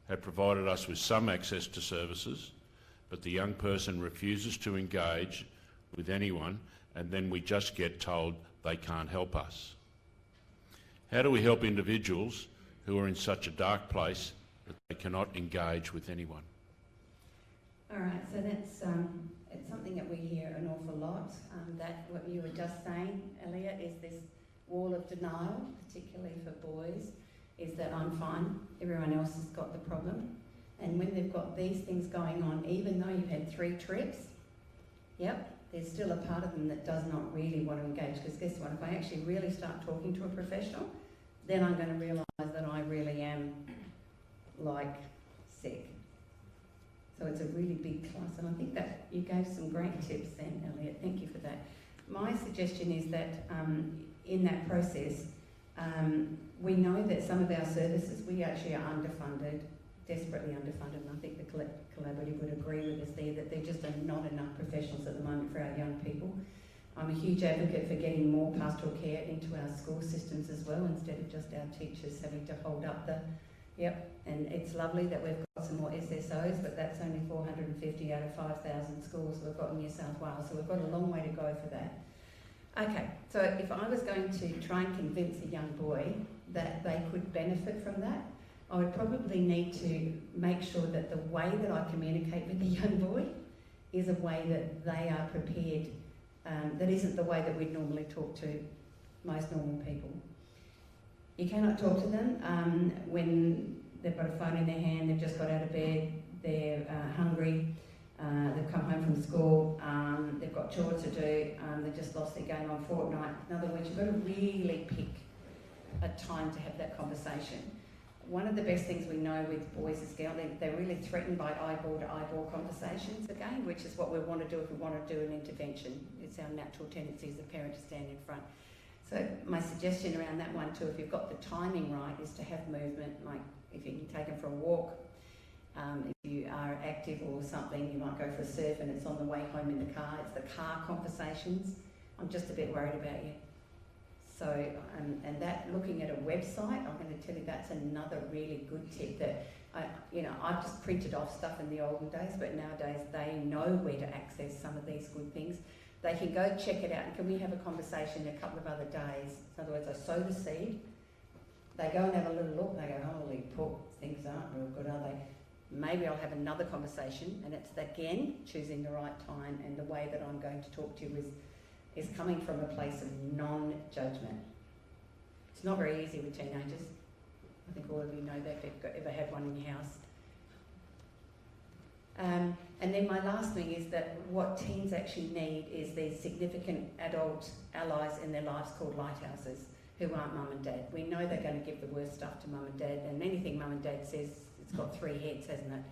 have provided us with some access to services, but the young person refuses to engage with anyone, and then we just get told they can't help us. How do we help individuals who are in such a dark place that they cannot engage with anyone? All right, so that's it's something that we hear an awful lot. That what you were just saying, Elliot, is this wall of denial, particularly for boys, is that I'm fine, everyone else has got the problem. And when they've got these things going on, even though you've had 3 trips, yep, there's still a part of them that does not really want to engage, because guess what, if I actually really start talking to a professional, then I'm going to realise that I really am, like, sick. So it's a really big class, and I think that you gave some great tips then, Elliot, thank you for that. My suggestion is that in that process, we know that some of our services, we actually are underfunded, desperately underfunded, and I think the collaborative would agree with us there that there just are not enough professionals at the moment for our young people. I'm a huge advocate for getting more pastoral care into our school systems as well, instead of just our teachers having to hold up the, yep, and it's lovely that we've got some more SSOs, but that's only 450 out of 5,000 schools we've got in New South Wales, so we've got a long way to go for that. Okay, so if I was going to try and convince a young boy that they could benefit from that, I would probably need to make sure that the way that I communicate with the young boy is a way that they are prepared, that isn't the way that we'd normally talk to most normal people. You cannot talk to them when they've got a phone in their hand, they've just got out of bed, they're hungry, they've come home from school, they've got chores to do, they've just lost their game on Fortnite. In other words, you've got to really pick a time to have that conversation. One of the best things we know with boys is they're really threatened by eyeball-to-eyeball conversations again, which is what we want to do if we want to do an intervention. It's our natural tendency as a parent to stand in front. So my suggestion around that one too, if you've got the timing right, is to have movement, like if you can take them for a walk, if you are active or something, you might go for a surf and it's on the way home in the car. It's the car conversations. I'm just a bit worried about you. So, and that, looking at a website, I'm going to tell you that's another really good tip that, I've just printed off stuff in the olden days, but nowadays they know where to access some of these good things. They can go check it out, and can we have a conversation a couple of other days? In other words, I sow the seed, they go and have a little look, and they go, holy pork, things aren't real good, are they? Maybe I'll have another conversation, and it's again choosing the right time, and the way that I'm going to talk to you is coming from a place of non-judgment. It's not very easy with teenagers. I think all of you know that if you've ever had one in your house. And then my last thing is that what teens actually need is these significant adult allies in their lives called lighthouses, who aren't mum and dad. We know they're going to give the worst stuff to mum and dad, and anything mum and dad says, it's got 3 heads, hasn't it?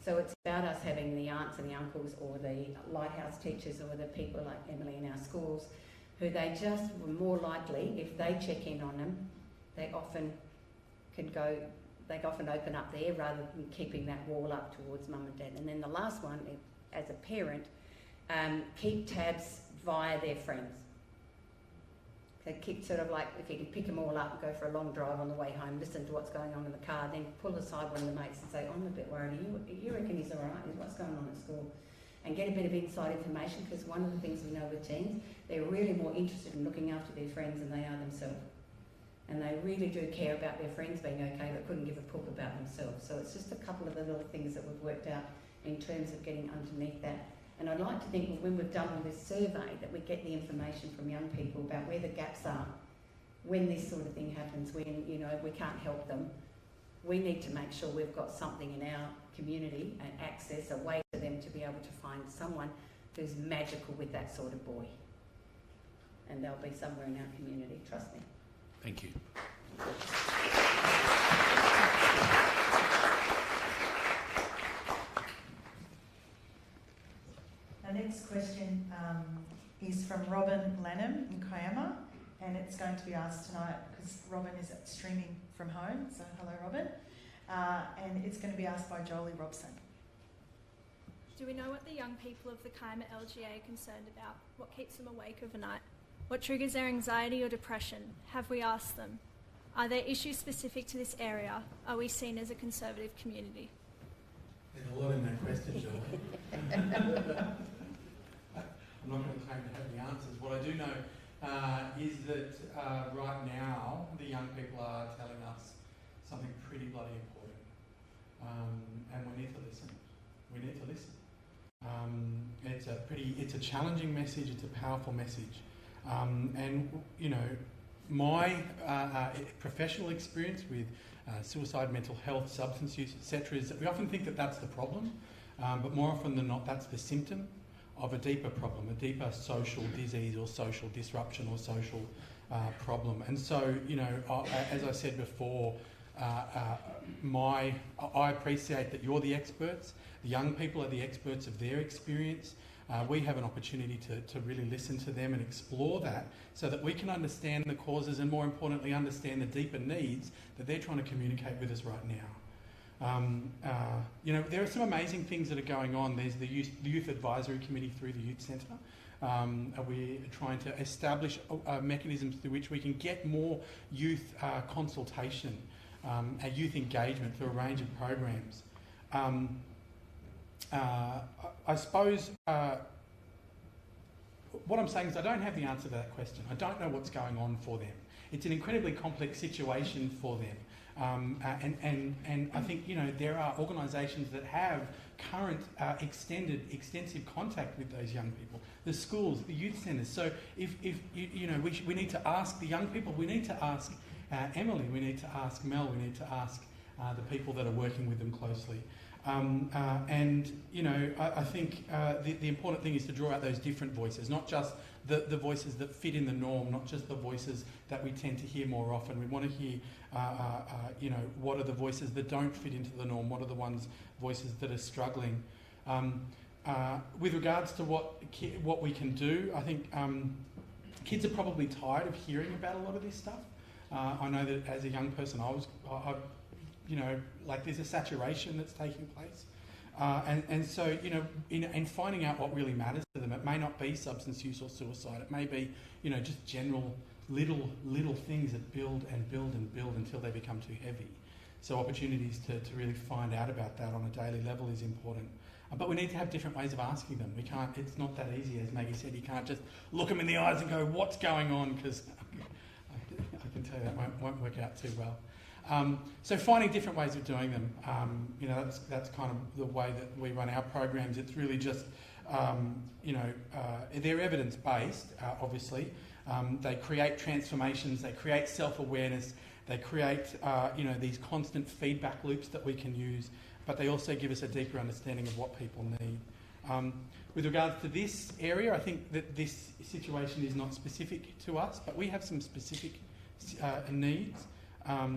So it's about us having the aunts and the uncles or the lighthouse teachers or the people like Emily in our schools, who they just were more likely, if they check in on them, they often open up there rather than keeping that wall up towards mum and dad. And then the last one, as a parent, keep tabs via their friends. So keep sort of like, if you can pick them all up and go for a long drive on the way home, listen to what's going on in the car, then pull aside one of the mates and say, I'm a bit worried, you reckon he's all right? What's going on at school? And get a bit of inside information, because one of the things we know with teens, they're really more interested in looking after their friends than they are themselves. And they really do care about their friends being okay, but couldn't give a poop about themselves. So it's just a couple of the little things that we've worked out in terms of getting underneath that. And I'd like to think when we've done all this survey that we get the information from young people about where the gaps are when this sort of thing happens, when we can't help them. We need to make sure we've got something in our community and access, a way for them to be able to find someone who's magical with that sort of boy. and they'll be somewhere in our community, trust me. Thank you. Our next question is from Robin Lanham in Kiama, and it's going to be asked tonight because Robin is streaming from home, so hello Robin, and it's going to be asked by Jolie Robson. Do we know what the young people of the Kiama LGA are concerned about? What keeps them awake overnight? What triggers their anxiety or depression? Have we asked them? Are there issues specific to this area? Are we seen as a conservative community? There's a lot in that question, Jolie. I'm not going to claim to have the answers. What I do know is that right now the young people are telling us something pretty bloody important, and we need to listen. We need to listen. It's a challenging message. It's a powerful message, and you know, my professional experience with suicide, mental health, substance use, etc., is that we often think that that's the problem, but more often than not, that's the symptom of a deeper problem, a deeper social disease or social disruption or social problem. And so, you know, as I said before, I appreciate that you're the experts. The young people are the experts of their experience. We have an opportunity to really listen to them and explore that so that we can understand the causes and, more importantly, understand the deeper needs that they're trying to communicate with us right now. You know, there are some amazing things that are going on. There's the Youth Advisory Committee through the Youth Centre. We're trying to establish mechanisms through which we can get more youth consultation, youth engagement through a range of programs. I suppose what I'm saying is I don't have the answer to that question. I don't know what's going on for them. It's an incredibly complex situation for them. And I think, you know, there are organisations that have current extensive contact with those young people, the schools, the youth centres. So if you know, we need to ask the young people, we need to ask Emily, we need to ask Mel, we need to ask the people that are working with them closely. And, you know, I think the important thing is to draw out those different voices, not just the voices that fit in the norm, not just the voices that we tend to hear more often. We want to hear, you know, what are the voices that don't fit into the norm, what are the voices that are struggling. With regards to what we can do, I think kids are probably tired of hearing about a lot of this stuff. I know that as a young person, you know, like there's a saturation that's taking place. And so, you know, in finding out what really matters to them, it may not be substance use or suicide. It may be, you know, just general little things that build and build and build until they become too heavy. So opportunities to really find out about that on a daily level is important. But we need to have different ways of asking them. We can't, it's not that easy, as Maggie said. You can't just look them in the eyes and go, what's going on? Because I can tell you that won't work out too well. So finding different ways of doing them, you know, that's kind of the way that we run our programs. It's really just, you know, they're evidence-based, obviously. They create transformations, they create self-awareness, they create, you know, these constant feedback loops that we can use, but they also give us a deeper understanding of what people need. With regards to this area, I think that this situation is not specific to us, but we have some specific needs.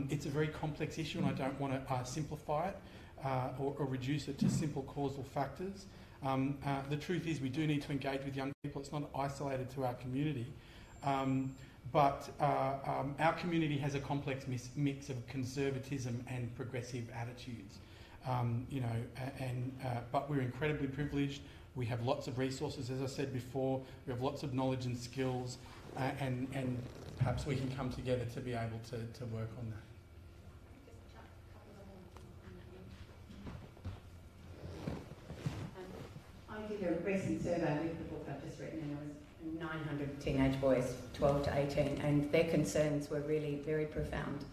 It's a very complex issue, and I don't want to simplify it or reduce it to simple causal factors. The truth is we do need to engage with young people. It's not isolated to our community. But our community has a complex mix of conservatism and progressive attitudes. You know, but we're incredibly privileged. We have lots of resources, as I said before. We have lots of knowledge and skills, and perhaps we can come together to be able to work on that. I did a recent survey with the book I've just written, and it was 900 teenage boys, 12 to 18, and their concerns were really very profound.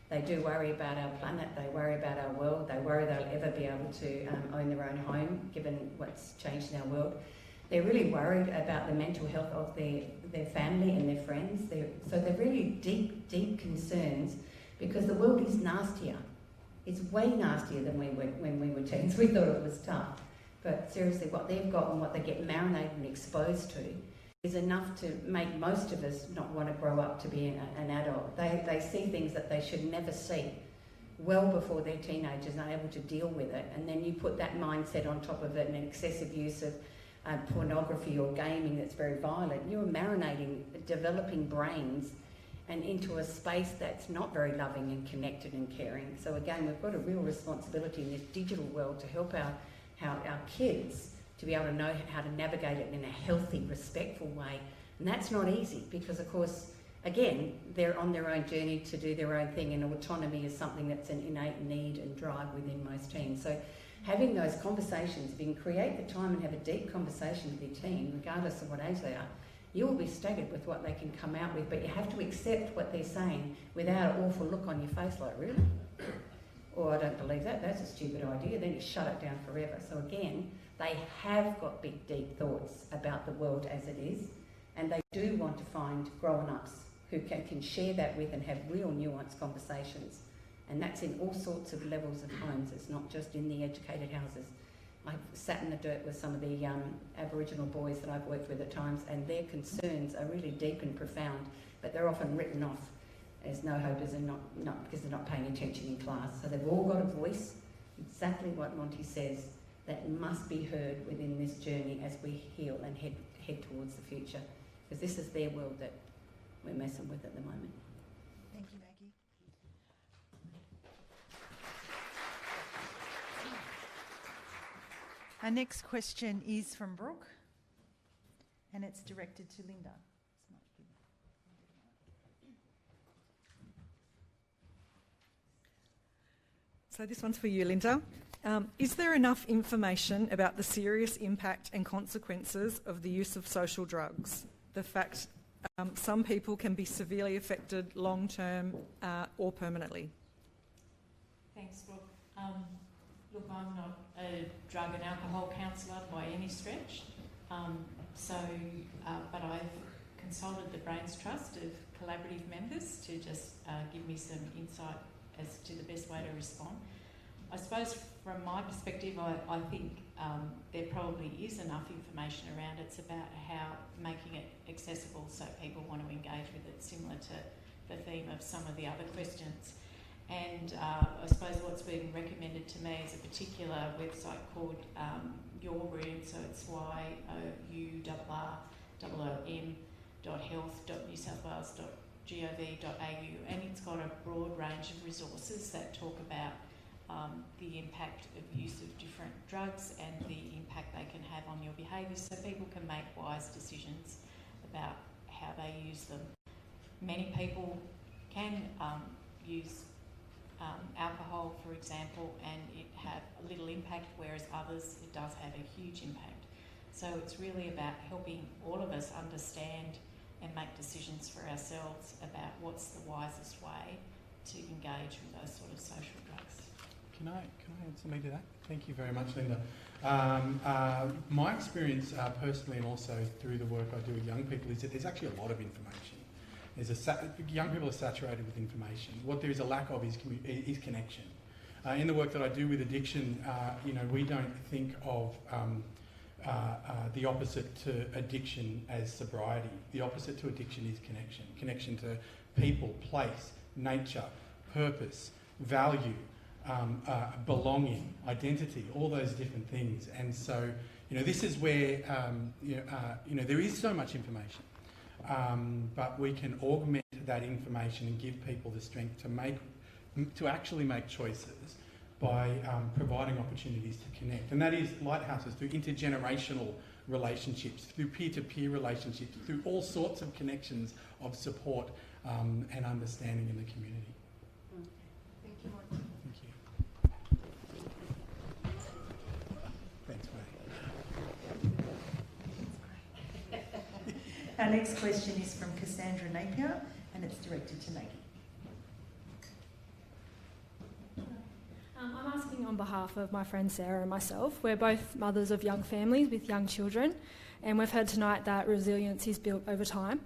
They do worry about our planet, they worry about our world, they worry they'll ever be able to own their own home, given what's changed in our world. They're really worried about the mental health of their family and their friends. So they're really deep, deep concerns, because the world is nastier. It's way nastier than when we were teens. We thought it was tough. But seriously, what they've got and what they get marinated and exposed to is enough to make most of us not want to grow up to be an adult. They see things that they should never see well before they're teenagers and are able to deal with it. And then you put that mindset on top of it and excessive use of pornography or gaming that's very violent. You're marinating developing brains and into a space that's not very loving and connected and caring. So again, we've got a real responsibility in this digital world to help our kids to be able to know how to navigate it in a healthy, respectful way. And that's not easy because, of course, again, they're on their own journey to do their own thing, and autonomy is something that's an innate need and drive within most teens. So having those conversations, if you can create the time and have a deep conversation with your teen, regardless of what age they are, you will be staggered with what they can come out with, but you have to accept what they're saying without an awful look on your face like, really? Or I don't believe that, that's a stupid idea, then you shut it down forever. So again, they have got big, deep thoughts about the world as it is, and they do want to find grown-ups who can share that with and have real nuanced conversations. And that's in all sorts of levels of homes, it's not just in the educated houses. I've sat in the dirt with some of the Aboriginal boys that I've worked with at times, and their concerns are really deep and profound, but they're often written off as no hopers and not because they're not paying attention in class. So they've all got a voice, exactly what Monty says, that must be heard within this journey as we heal and head towards the future, because this is their world that we're messing with at the moment. Thank you, Maggie. Our next question is from Brooke, and it's directed to Linda. So this one's for you, Linda. Is there enough information about the serious impact and consequences of the use of social drugs? The fact some people can be severely affected long-term or permanently. Thanks, Brooke. Look, I'm not a drug and alcohol counsellor by any stretch, but I've consulted the Brains Trust of collaborative members to just give me some insight as to the best way to respond. I suppose from my perspective, I think there probably is enough information around it. It's about how making it accessible so people want to engage with it, similar to the theme of some of the other questions. And I suppose what's being recommended to me is a particular website called Your Room, so it's yourroom.health.newsouthwales.gov.au, and it's got a broad range of resources that talk about the impact of use of different drugs and the impact they can have on your behaviour, so people can make wise decisions about how they use them. Many people can use alcohol, for example, and it have a little impact, whereas others, it does have a huge impact. So it's really about helping all of us understand and make decisions for ourselves about what's the wisest way to engage with those sort of social drugs. Can I add something to that? Thank you very much, Linda. My experience personally, and also through the work I do with young people, is that there's actually a lot of information. Young people are saturated with information. What there is a lack of is connection. In the work that I do with addiction, we don't think of the opposite to addiction as sobriety. The opposite to addiction is connection. Connection to people, place, nature, purpose, value, belonging, identity, all those different things. And so, this is where, there is so much information. But we can augment that information and give people the strength to actually make choices by providing opportunities to connect. And that is lighthouses through intergenerational relationships, through peer-to-peer relationships, through all sorts of connections of support and understanding in the community. Thank you, Monty. Thank you. Thanks, mate. Our next question is from Cassandra Napier, and it's directed to Maggie. I'm asking on behalf of my friend Sarah and myself. We're both mothers of young families with young children, and we've heard tonight that resilience is built over time.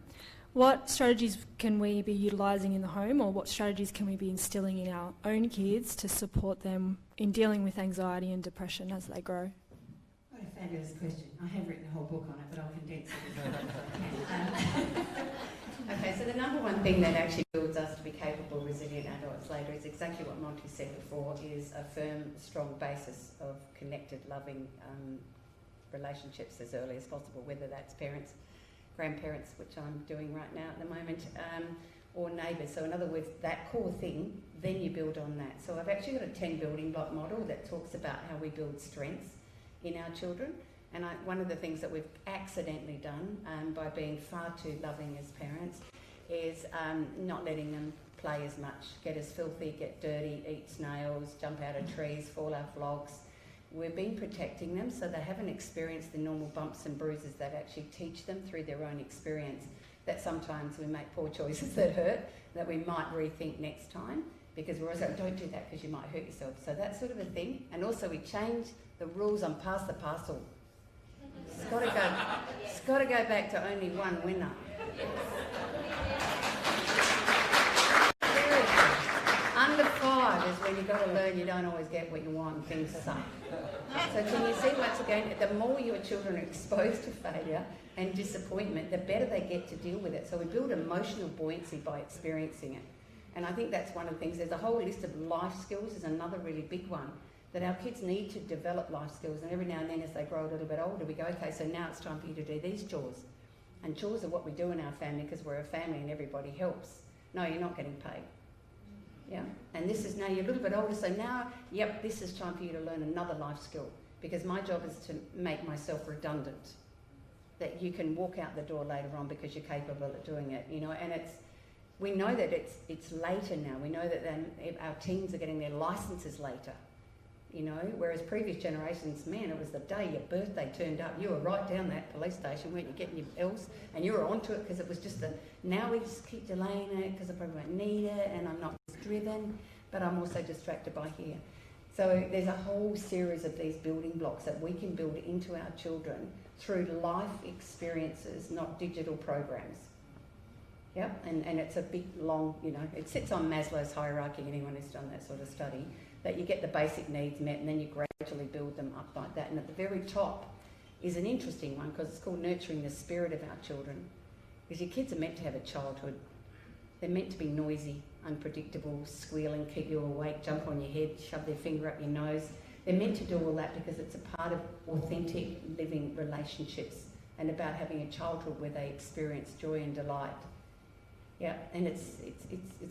What strategies can we be utilising in the home, or what strategies can we be instilling in our own kids to support them in dealing with anxiety and depression as they grow? What a fabulous question. I have written a whole book on it, but I'll condense it. number one thing that actually builds us to be capable, resilient adults later is exactly what Monty said before, is a firm, strong basis of connected, loving relationships as early as possible, whether that's parents, grandparents, which I'm doing right now at the moment, or neighbours. So in other words, that core thing, then you build on that. So I've actually got a 10 building block model that talks about how we build strengths in our children. And one of the things that we've accidentally done by being far too loving as parents is not letting them play as much, get as filthy, get dirty, eat snails, jump out of trees, fall off logs. We've been protecting them so they haven't experienced the normal bumps and bruises that actually teach them through their own experience, that sometimes we make poor choices that hurt, that we might rethink next time, because we're always like, don't do that because you might hurt yourself. So that's sort of a thing. And also we change the rules on Pass the Parcel. It's got to go back to only one winner. Under 5 is when you've got to learn you don't always get what you want and things suck. So can you see, once again, the more your children are exposed to failure and disappointment, the better they get to deal with it. So we build emotional buoyancy by experiencing it. And I think that's one of the things. There's a whole list of life skills is another really big one, that our kids need to develop life skills. And every now and then as they grow a little bit older, we go, okay, so now it's time for you to do these chores. And chores are what we do in our family because we're a family and everybody helps. No, you're not getting paid. Yeah, and this is now you're a little bit older, so now, yep, this is time for you to learn another life skill, because my job is to make myself redundant, that you can walk out the door later on because you're capable of doing it, you know. And we know that it's later now. We know that then our teens are getting their licenses later, you know, whereas previous generations, man, it was the day your birthday turned up, you were right down that police station, weren't you, getting your bills, and you were onto it because it was just now we just keep delaying it because I probably won't need it and I'm not driven, but I'm also distracted by here. So there's a whole series of these building blocks that we can build into our children through life experiences, not digital programs. Yep, and it's a big, long, you know, it sits on Maslow's hierarchy, anyone who's done that sort of study, that you get the basic needs met and then you gradually build them up like that. And at the very top is an interesting one because it's called nurturing the spirit of our children. Because your kids are meant to have a childhood. They're meant to be noisy, unpredictable, squealing, keep you awake, jump on your head, shove their finger up your nose. They're meant to do all that because it's a part of authentic living relationships and about having a childhood where they experience joy and delight. Yeah, and it's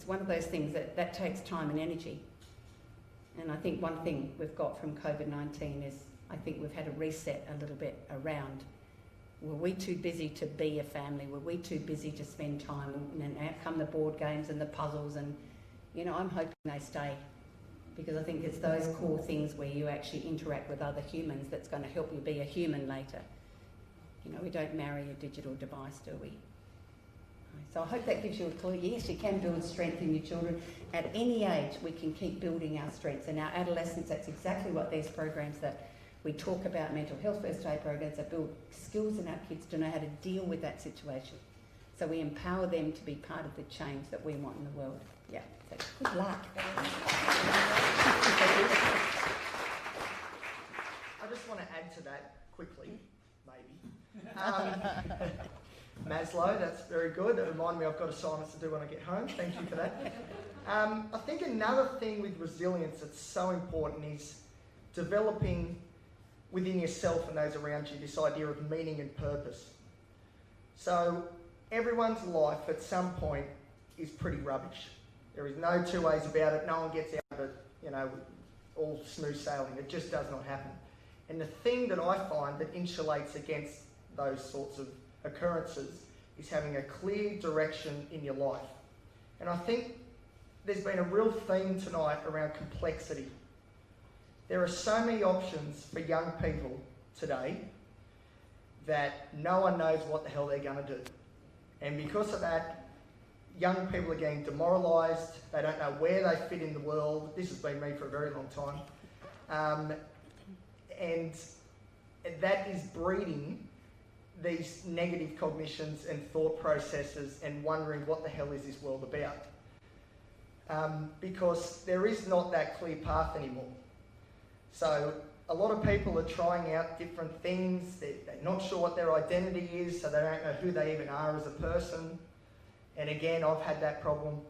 one of those things that takes time and energy. And I think one thing we've got from COVID-19 is I think we've had a reset a little bit around, were we too busy to be a family? Were we too busy to spend time? And out come the board games and the puzzles and, you know, I'm hoping they stay because I think it's those core things where you actually interact with other humans that's going to help you be a human later. You know, we don't marry a digital device, do we? So I hope that gives you a clue. Yes, you can build strength in your children. At any age, we can keep building our strengths. And our adolescents, that's exactly what these programs that we talk about, mental health first aid programs that build skills in our kids to know how to deal with that situation. So we empower them to be part of the change that we want in the world. Yeah, so good luck. I just want to add to that quickly, maybe. Maslow, that's very good. That reminded me I've got assignments to do when I get home. Thank you for that. I think another thing with resilience that's so important is developing within yourself and those around you this idea of meaning and purpose. So everyone's life at some point is pretty rubbish. There is no two ways about it. No one gets out of it, you know, all smooth sailing. It just does not happen. And the thing that I find that insulates against those sorts of occurrences is having a clear direction in your life. And I think there's been a real theme tonight around complexity. There are so many options for young people today that no one knows what the hell they're going to do. And because of that, young people are getting demoralised. They don't know where they fit in the world. This has been me for a very long time. And that is breeding these negative cognitions and thought processes and wondering what the hell is this world about. Because there is not that clear path anymore. So a lot of people are trying out different things. They're not sure what their identity is, so they don't know who they even are as a person. And again, I've had that problem.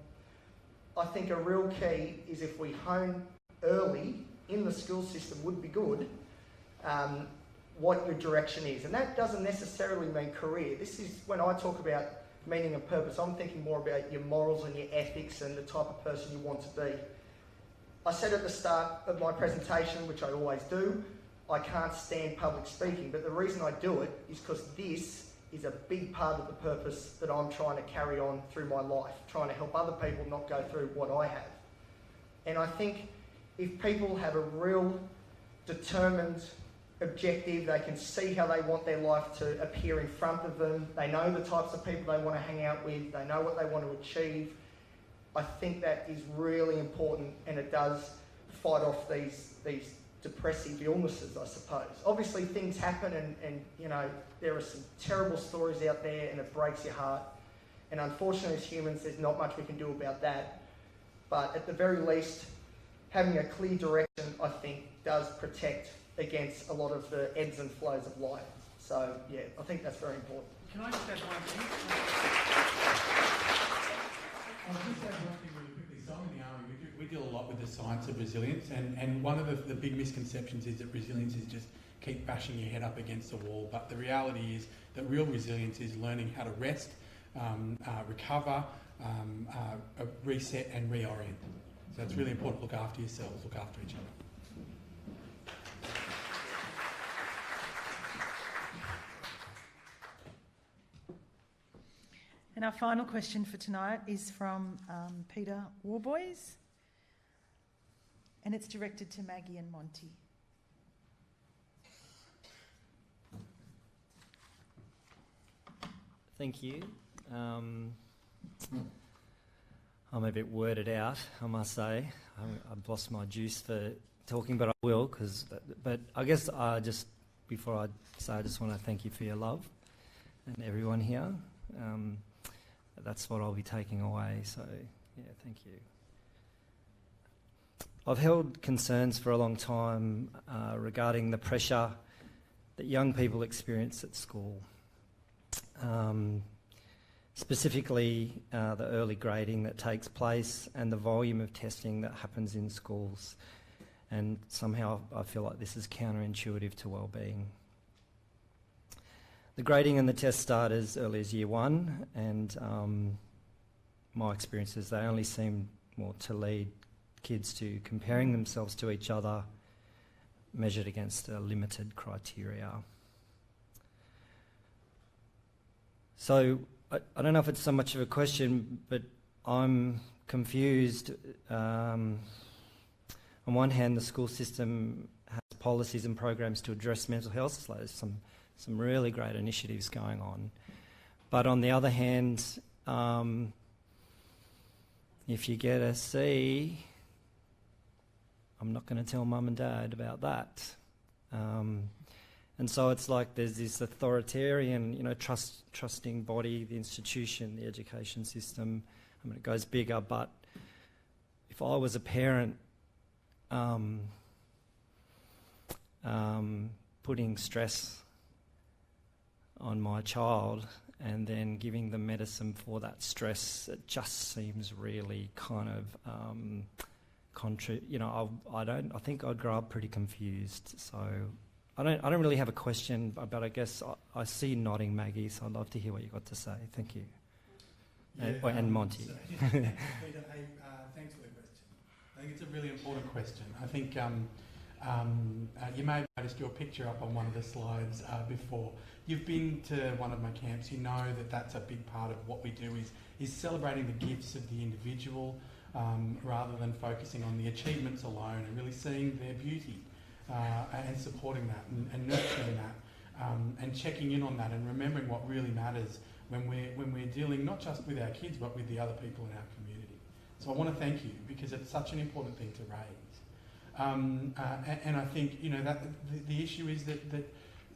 I think a real key is if we hone early in the school system would be good, what your direction is. And that doesn't necessarily mean career. This is, when I talk about meaning and purpose, I'm thinking more about your morals and your ethics and the type of person you want to be. I said at the start of my presentation, which I always do, I can't stand public speaking, but the reason I do it is because this is a big part of the purpose that I'm trying to carry on through my life, trying to help other people not go through what I have. And I think if people have a real determined objective, they can see how they want their life to appear in front of them, they know the types of people they want to hang out with, they know what they want to achieve, I think that is really important, and it does fight off these depressive illnesses, I suppose. Obviously things happen and you know, there are some terrible stories out there and it breaks your heart. And unfortunately as humans, there's not much we can do about that. But at the very least, having a clear direction, I think, does protect against a lot of the ebbs and flows of life. So yeah, I think that's very important. Can I just add one thing? I'll just add one thing really quickly. So I'm in the army. We deal a lot with the science of resilience, and one of the big misconceptions is that resilience is just keep bashing your head up against the wall. But the reality is that real resilience is learning how to rest, recover, reset and reorient. So it's really important to look after yourselves, look after each other. And our final question for tonight is from Peter Warboys, and it's directed to Maggie and Monty. Thank you. I'm a bit worded out, I must say. I've lost my juice for talking, but I will. But I guess before I say, I just want to thank you for your love and everyone here. That's what I'll be taking away. So yeah, thank you. I've held concerns for a long time regarding the pressure that young people experience at school. Specifically the early grading that takes place and the volume of testing that happens in schools. And somehow I feel like this is counterintuitive to wellbeing. The grading and the tests start as early as year one, and my experience is they only seem more to lead kids to comparing themselves to each other measured against a limited criteria. So I don't know if it's so much of a question, but I'm confused. On one hand, the school system has policies and programs to address mental health, so there's some really great initiatives going on. But on the other hand, if you get a C, I'm not going to tell mum and dad about that. And so it's like there's this authoritarian, trusting body, the institution, the education system. I mean, it goes bigger, but if I was a parent putting stress on my child and then giving them medicine for that stress, it just seems really kind of I think I'd grow up pretty confused. So I don't really have a question, but I guess I see you nodding, Maggie, so I'd love to hear what you've got to say. Thank you. Yeah, and Monty. Peter, thanks for the question. I think it's a really important question. I think you may have noticed your picture up on one of the slides before. You've been to one of my camps. You know that that's a big part of what we do is celebrating the gifts of the individual rather than focusing on the achievements alone, and really seeing their beauty and supporting that and nurturing that and checking in on that and remembering what really matters when we're dealing not just with our kids but with the other people in our community. So I want to thank you because it's such an important thing to raise. And I think that the issue is that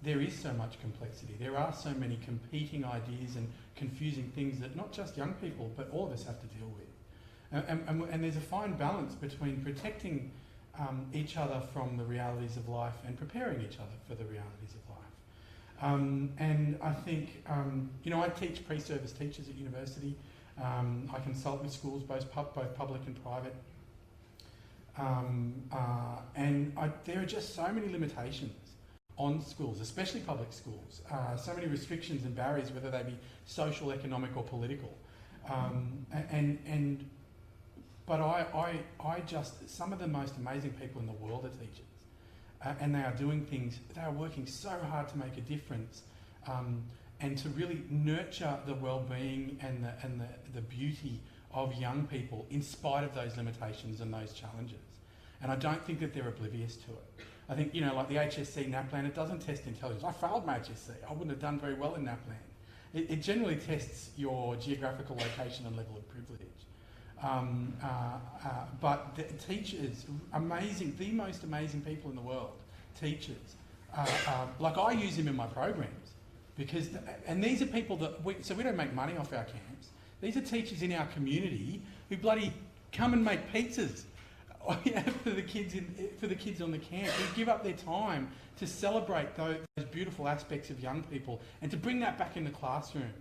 there is so much complexity. There are so many competing ideas and confusing things that not just young people but all of us have to deal with. And there's a fine balance between protecting each other from the realities of life and preparing each other for the realities of life. And I think, I teach pre-service teachers at university, I consult with schools, both public and private. There are just so many limitations on schools, especially public schools. So many restrictions and barriers, whether they be social, economic or political. But I just, some of the most amazing people in the world are teachers. And they are doing things, they are working so hard to make a difference and to really nurture the well-being and the beauty of young people in spite of those limitations and those challenges. And I don't think that they're oblivious to it. I think, like the HSC NAPLAN, it doesn't test intelligence. I failed my HSC. I wouldn't have done very well in NAPLAN. It generally tests your geographical location and level of privilege. But the teachers, amazing, the most amazing people in the world, teachers, like I use them in my programs because, and these are people that, so we don't make money off our camps. These are teachers in our community who bloody come and make pizzas for the kids on the camp, who give up their time to celebrate those beautiful aspects of young people and to bring that back in the classroom,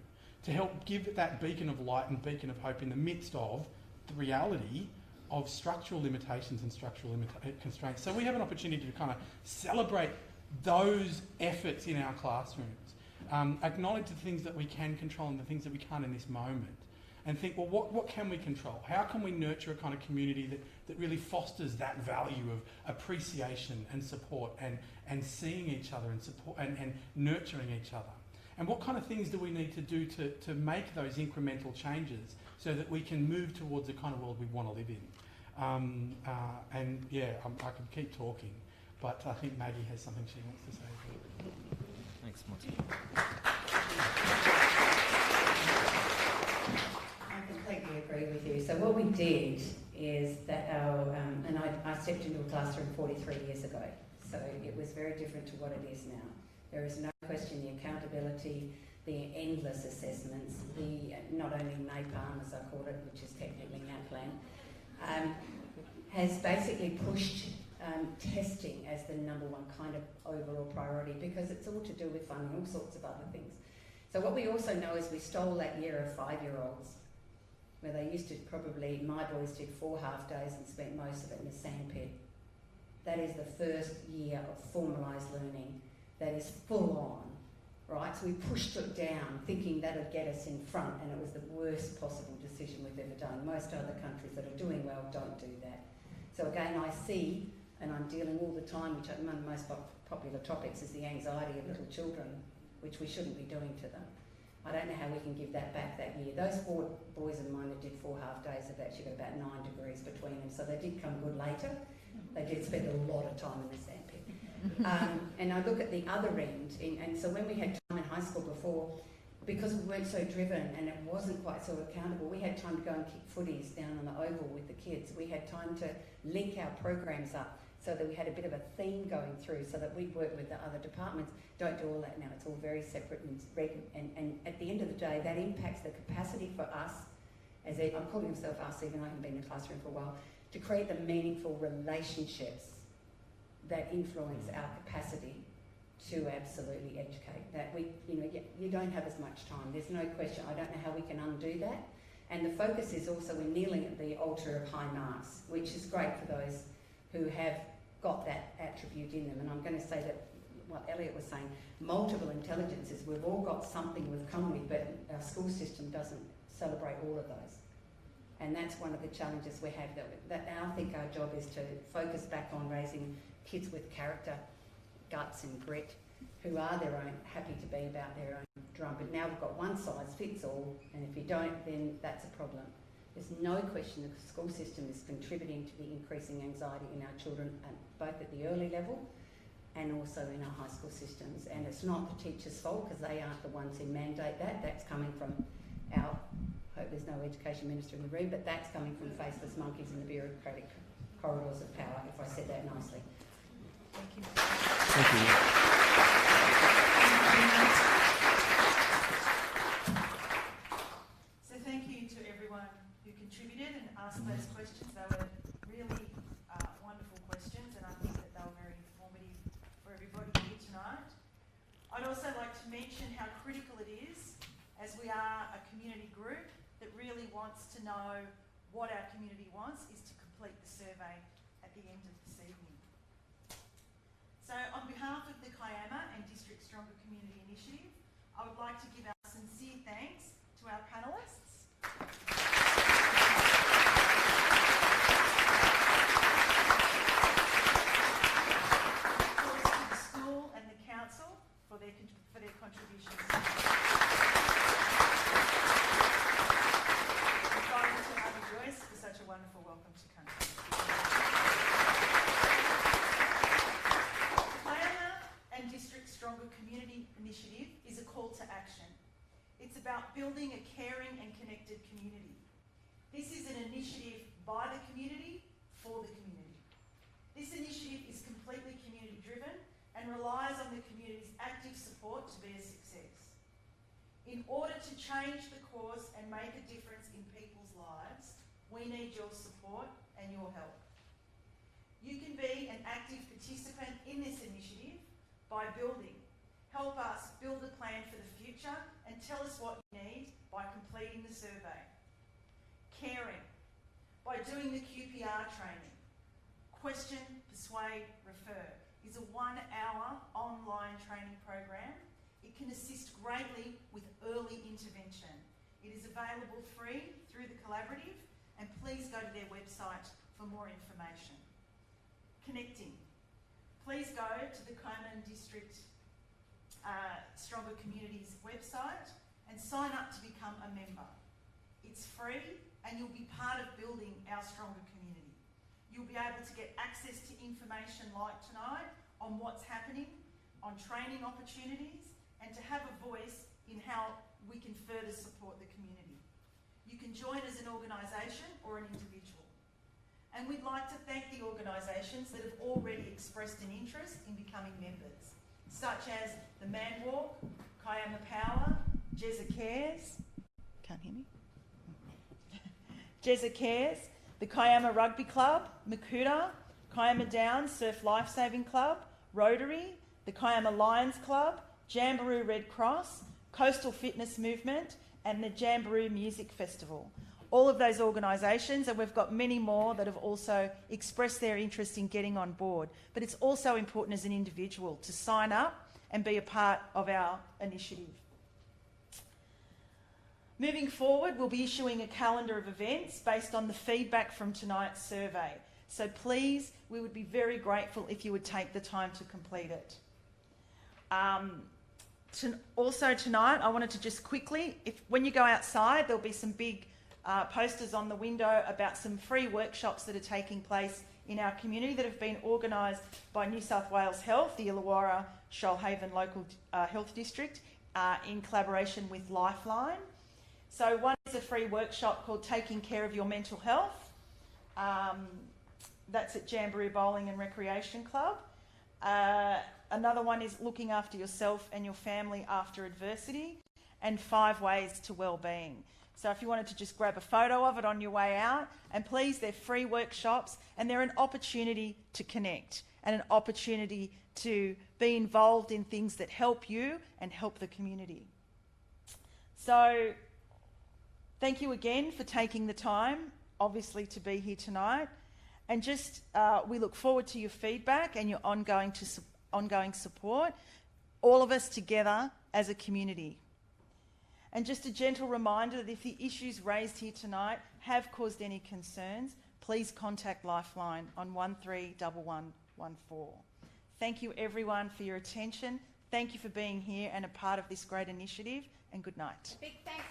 to help give that beacon of light and beacon of hope in the midst of the reality of structural limitations and structural constraints. So we have an opportunity to kind of celebrate those efforts in our classrooms, acknowledge the things that we can control and the things that we can't in this moment, and think, well, what can we control? How can we nurture a kind of community that really fosters that value of appreciation and support and seeing each other and support and nurturing each other? And what kind of things do we need to do to make those incremental changes so that we can move towards the kind of world we want to live in? I could keep talking, but I think Maggie has something she wants to say. Thanks, Monty. I completely agree with you. So what we did is that and I stepped into a classroom 43 years ago, so it was very different to what it is now. There is no question the accountability, the endless assessments, the not only NAPAM, as I called it, which is technically NAPLAN, has basically pushed testing as the number one kind of overall priority because it's all to do with funding, all sorts of other things. So what we also know is we stole that year of 5-year-olds, where they used to probably, my boys did 4 half days and spent most of it in a sandpit. That is the first year of formalised learning that is full on, right? So we pushed it down thinking that would get us in front, and it was the worst possible decision we've ever done. Most other countries that are doing well don't do that. So again, I see, and I'm dealing all the time, which one of the most popular topics is the anxiety of little children, which we shouldn't be doing to them. I don't know how we can give that back that year. Those 4 boys of mine that did 4 half days have actually got about 9 degrees between them, so they did come good later. They did spend a lot of time in the sandpit. And I look at the other end, and so when we had time in high school before, because we weren't so driven and it wasn't quite so accountable, we had time to go and kick footies down on the oval with the kids. We had time to link our programs up so that we had a bit of a theme going through so that we'd work with the other departments. Don't do all that now, it's all very separate and at the end of the day, that impacts the capacity for us, I'm calling myself us even though I haven't been in the classroom for a while, to create the meaningful relationships that influence our capacity to absolutely educate. That you don't have as much time, there's no question. I don't know how we can undo that. And the focus is also we're kneeling at the altar of high marks, which is great for those who have got that attribute in them. And I'm going to say that what Elliot was saying, multiple intelligences, we've all got something we've come with, but our school system doesn't celebrate all of those. And that's one of the challenges we have, that I think our job is to focus back on raising kids with character, guts and grit, who are their own, happy to be about their own drum. But now we've got one size fits all, and if you don't, then that's a problem. There's no question the school system is contributing to the increasing anxiety in our children, both at the early level and also in our high school systems. And it's not the teachers' fault because they aren't the ones who mandate that. That's coming from our, hope there's no education minister in the room, but that's coming from faceless monkeys in the bureaucratic corridors of power, if I said that nicely. Thank you. Thank you. So thank you to everyone who contributed and asked those questions. They were really wonderful questions, and I think that they were very informative for everybody here tonight. I'd also like to mention how critical it is, as we are a community group, that really wants to know what our community wants is to complete the survey at the end of this evening. So on behalf of the Kiama and District Stronger Community Initiative, I would like to give our sincere thanks to our panellists. Of course, to the school and the council for their contributions. And finally to Aunty Joyce for such a wonderful welcome to country. The Kiama and District Stronger Community Initiative is a call to action. It's about building a caring and connected community. This is an initiative by the community for the community. This initiative is completely community driven and relies on the community's active support to be a success. In order to change the course and make a difference in people's lives, we need your support and your help. You can be an active participant in this initiative by building. Help us build a plan for the future and tell us what you need by completing the survey. Caring, by doing the QPR training. Question, Persuade, Refer is a 1-hour online training program. It can assist greatly with early intervention. It is available free through the collaborative, and please go to their website for more information. Connecting. Please go to the Kiama District Stronger Communities website and sign up to become a member. It's free and you'll be part of building our stronger community. You'll be able to get access to information like tonight on what's happening, on training opportunities, and to have a voice in how we can further support the community. You can join as an organisation or an individual. And we'd like to thank the organisations that have already expressed an interest in becoming members, such as the Man Walk, Kiama Power, Jezza Cares, can't hear me? Jezza Cares, the Kiama Rugby Club, Makuta, Kiama Downs Surf Lifesaving Club, Rotary, the Kiama Lions Club, Jamboree Red Cross, Coastal Fitness Movement, and the Jamboree Music Festival. All of those organisations, and we've got many more that have also expressed their interest in getting on board. But it's also important as an individual to sign up and be a part of our initiative. Moving forward, we'll be issuing a calendar of events based on the feedback from tonight's survey. So please, we would be very grateful if you would take the time to complete it. Also tonight, I wanted to just quickly, when you go outside, there'll be some big posters on the window about some free workshops that are taking place in our community that have been organised by New South Wales Health, the Illawarra Shoalhaven Local Health District, in collaboration with Lifeline. So one is a free workshop called Taking Care of Your Mental Health. That's at Jamboree Bowling and Recreation Club. Another one is Looking After Yourself and Your Family After Adversity, and 5 Ways to Wellbeing. So if you wanted to just grab a photo of it on your way out, and please, they're free workshops and they're an opportunity to connect and an opportunity to be involved in things that help you and help the community. So thank you again for taking the time, obviously, to be here tonight. And just we look forward to your feedback and your ongoing support, all of us together as a community. And just a gentle reminder that if the issues raised here tonight have caused any concerns, please contact Lifeline on 131114. Thank you everyone for your attention. Thank you for being here and a part of this great initiative, and good night. Big thanks.